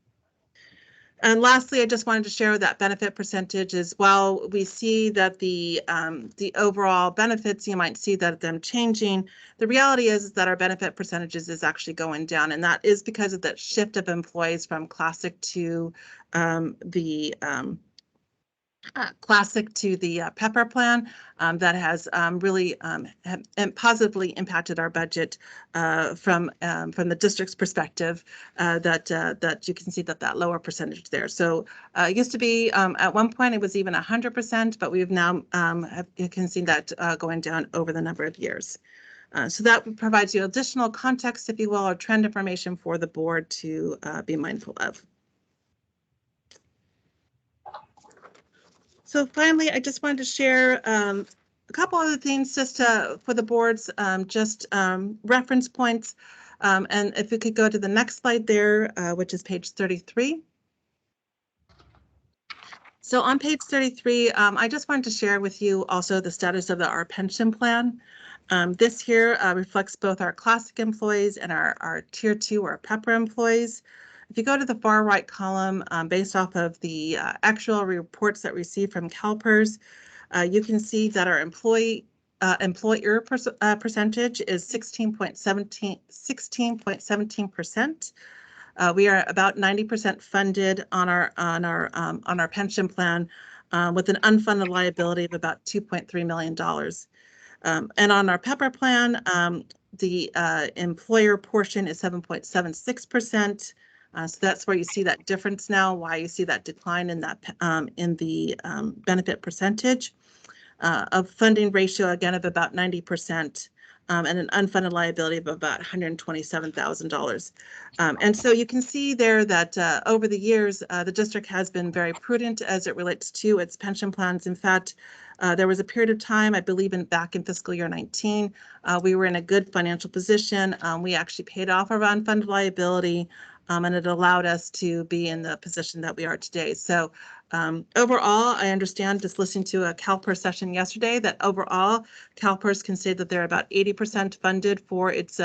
And lastly, I just wanted to share that benefit percentage as well. We see that the overall benefits, you might see that them changing. The reality is that our benefit percentages is actually going down, and that is because of that shift of employees from classic to the PEPR plan that has really positively impacted our budget from the district's perspective. That you can see that lower percentage there. So it used to be at one point it was even 100%, but we've now you can see that going down over the number of years. So that provides you additional context, if you will, or trend information for the board to be mindful of. So finally, I just wanted to share a couple other things just for the board's reference points. And if we could go to the next slide there, which is page 33. So on page 33, I just wanted to share with you also the status of our pension plan. This here reflects both our classic employees and our tier 2 or PEPR employees. If you go to the far right column, based off of the actual reports that we received from CalPERS, you can see that our employer percentage is 16.17%. We are about 90% funded on our pension plan, with an unfunded liability of about $2.3 million. And on our PEPR plan, the employer portion is 7.76%. So that's where you see that difference now, why you see that decline in that in the benefit percentage. A funding ratio, again, of about 90%, and an unfunded liability of about $127,000. And so you can see there that over the years, the district has been very prudent as it relates to its pension plans. In fact, there was a period of time, I believe back in fiscal year 19, we were in a good financial position. We actually paid off our unfunded liability, and it allowed us to be in the position that we are today. So overall, I understand, just listening to a CalPERS session yesterday, that overall CalPERS can say that they're about 80% funded for its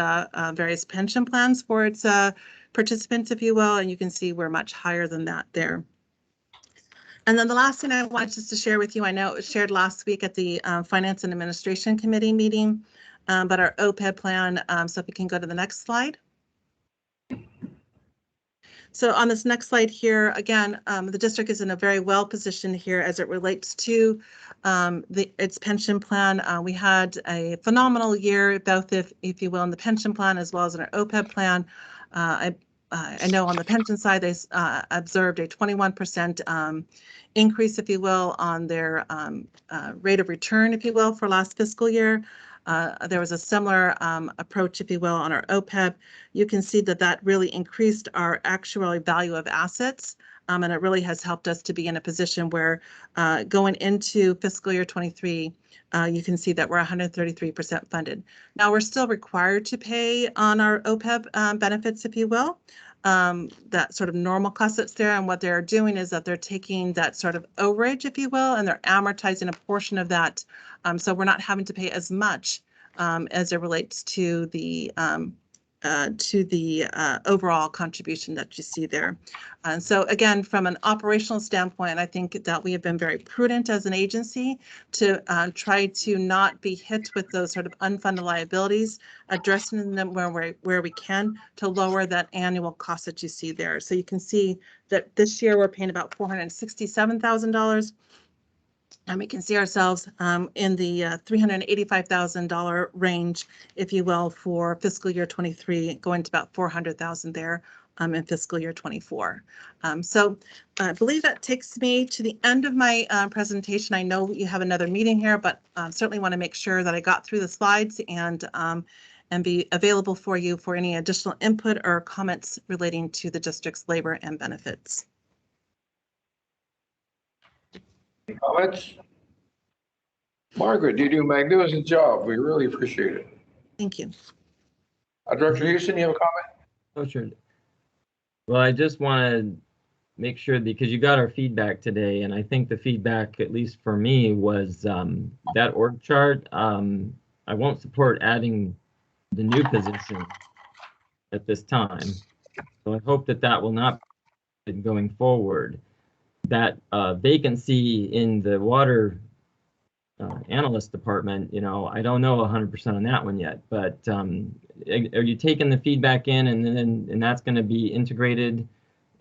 various pension plans for its participants, if you will, and you can see we're much higher than that there. And then the last thing I wanted just to share with you, I know it was shared last week at the Finance and Administration Committee meeting, but our OPEB plan, so if you can go to the next slide. So on this next slide here, again, the district is in a very well position here as it relates to its pension plan. We had a phenomenal year, both if you will, in the pension plan as well as in our OPEB plan. I know on the pension side, they observed a 21% increase, if you will, on their rate of return, if you will, for last fiscal year. There was a similar approach, if you will, on our OPEB. You can see that that really increased our actual value of assets, and it really has helped us to be in a position where going into fiscal year 23, you can see that we're 133% funded. Now, we're still required to pay on our OPEB benefits, if you will, that sort of normal cost that's there. And what they're doing is that they're taking that sort of overage, if you will, and they're amortizing a portion of that. So we're not having to pay as much as it relates to the overall contribution that you see there. And so again, from an operational standpoint, I think that we have been very prudent as an agency to try to not be hit with those sort of unfunded liabilities, addressing them where we can to lower that annual cost that you see there. So you can see that this year we're paying about $467,000. And we can see ourselves in the $385,000 range, if you will, for fiscal year 23, going to about $400,000 there in fiscal year 24. So I believe that takes me to the end of my presentation. I know you have another meeting here, but certainly want to make sure that I got through the slides and be available for you for any additional input or comments relating to the district's labor and benefits. Any comments? Margaret, you do a magnificent job. We really appreciate it. Thank you. Director Houston, you have a comment? Oh, sure. Well, I just want to make sure, because you got our feedback today, and I think the feedback, at least for me, was that org chart. I won't support adding the new position at this time. So I hope that that will not be going forward. That vacancy in the water analyst department, you know, I don't know 100% on that one yet, but are you taking the feedback in and that's going to be integrated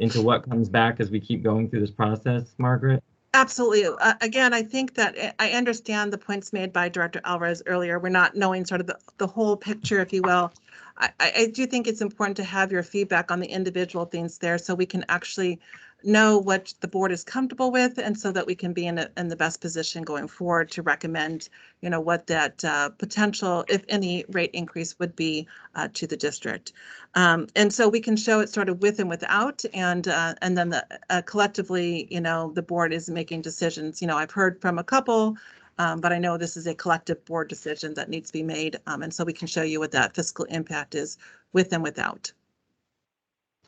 into what comes back as we keep going through this process, Margaret? Absolutely. Again, I think that I understand the points made by Director Alvarez earlier. We're not knowing sort of the whole picture, if you will. I do think it's important to have your feedback on the individual things there so we can actually know what the board is comfortable with, and so that we can be in the best position going forward to recommend, you know, what that potential, if any, rate increase would be to the district. And so we can show it sort of with and without, and then collectively, you know, the board is making decisions. You know, I've heard from a couple, but I know this is a collective board decision that needs to be made, and so we can show you what that fiscal impact is with and without.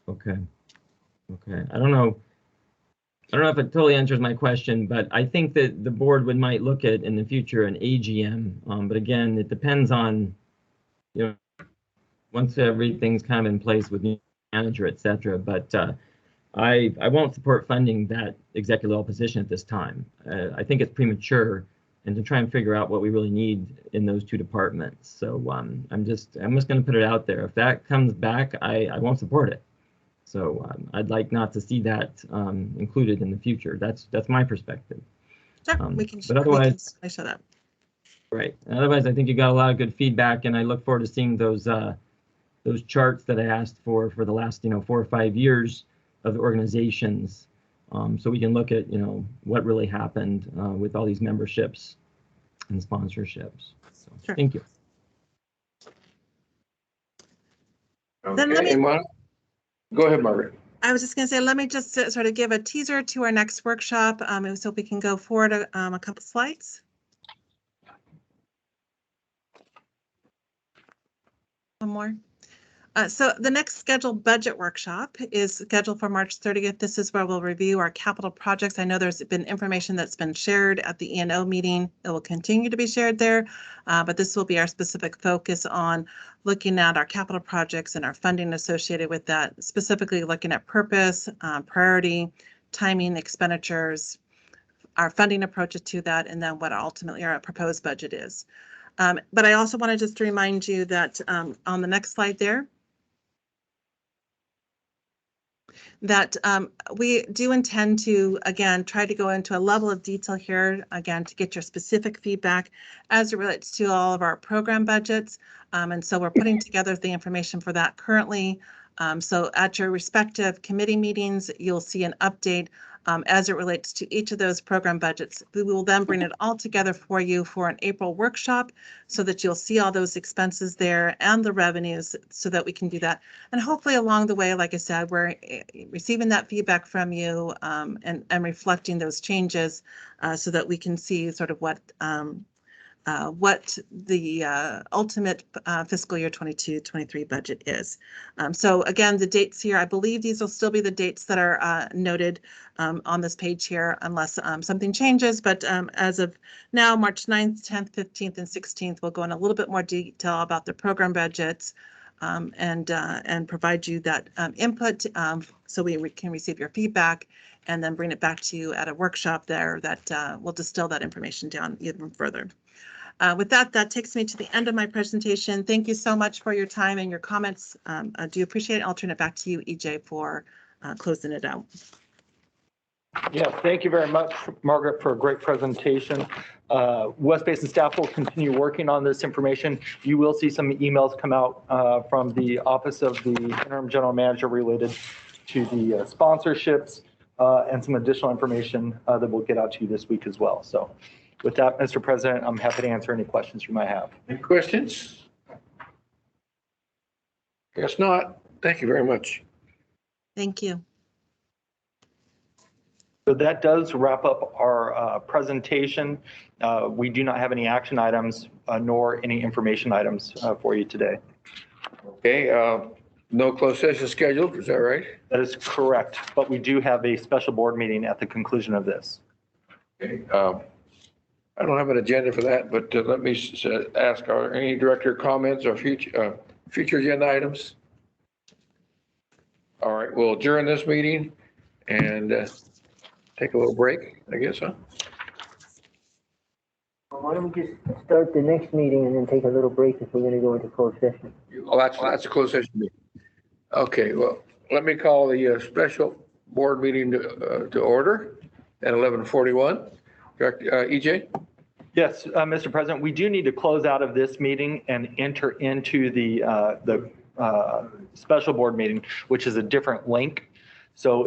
Okay. Okay. I don't know if it totally answers my question, but I think that the board might look at in the future an AGM. But again, it depends on, you know, once everything's kind of in place with new manager, et cetera. But I won't support funding that executive level position at this time. I think it's premature, and to try and figure out what we really need in those two departments. So I'm just going to put it out there. If that comes back, I won't support it. So I'd like not to see that included in the future. That's my perspective. Sure, But otherwise, I show that. right. Otherwise, I think you got a lot of good feedback, and I look forward to seeing those charts that I asked for the last 4 or 5 years of the organizations, so we can look at what really happened with all these memberships and sponsorships. So, Sure. Thank you. Then let me- Go ahead, Margaret. I was just going to say, let me just sort of give a teaser to our next workshop, so we can go forward a couple slides. One more. So the next scheduled budget workshop is scheduled for March 30th. This is where we'll review our capital projects. I know there's been information that's been shared at the E&O meeting. It will continue to be shared there, but this will be our specific focus on looking at our capital projects and our funding associated with that, specifically looking at purpose, priority, timing, expenditures, our funding approaches to that, and then what ultimately our proposed budget is. But I also want to just remind you that on the next slide there, that we do intend to, again, try to go into a level of detail here, again, to get your specific feedback as it relates to all of our program budgets. And so we're putting together the information for that currently. So at your respective committee meetings, you'll see an update as it relates to each of those program budgets. We will then bring it all together for you for an April workshop so that you'll see all those expenses there and the revenues so that we can do that. And hopefully along the way, like I said, we're receiving that feedback from you and reflecting those changes so that we can see sort of what the ultimate fiscal year 22-23 budget is. So again, the dates here, I believe these will still be the dates that are noted on this page here, unless something changes. But as of now, March 9th, 10th, 15th, and 16th, we'll go in a little bit more detail about the program budgets and provide you that input so we can receive your feedback and then bring it back to you at a workshop there that will distill that information down even further. With that takes me to the end of my presentation. Thank you so much for your time and your comments. I do appreciate it. I'll turn it back to you, EJ, for closing it out. Yeah, thank you very much, Margaret, for a great presentation. West Basin staff will continue working on this information. You will see some emails come out from the Office of the Interim General Manager related to the sponsorships and some additional information that we'll get out to you this week as well. So with that, Mr. President, I'm happy to answer any questions you might have. Any questions? Guess not. Thank you very much. Thank you. So that does wrap up our presentation. We do not have any action items nor any information items for you today. Okay, no closed session scheduled, is that right? That is correct, but we do have a special board meeting at the conclusion of this. Okay, I don't have an agenda for that, but let me ask, are any director comments or future agenda items? All right, we'll adjourn this meeting and take a little break, I guess, huh? Why don't we just start the next meeting and then take a little break if we're going to go into closed session? Oh, that's a closed session meeting. Okay, well, let me call the special board meeting to order at 11:41. Director EJ? Yes, Mr. President, we do need to close out of this meeting and enter into the special board meeting, which is a different link. So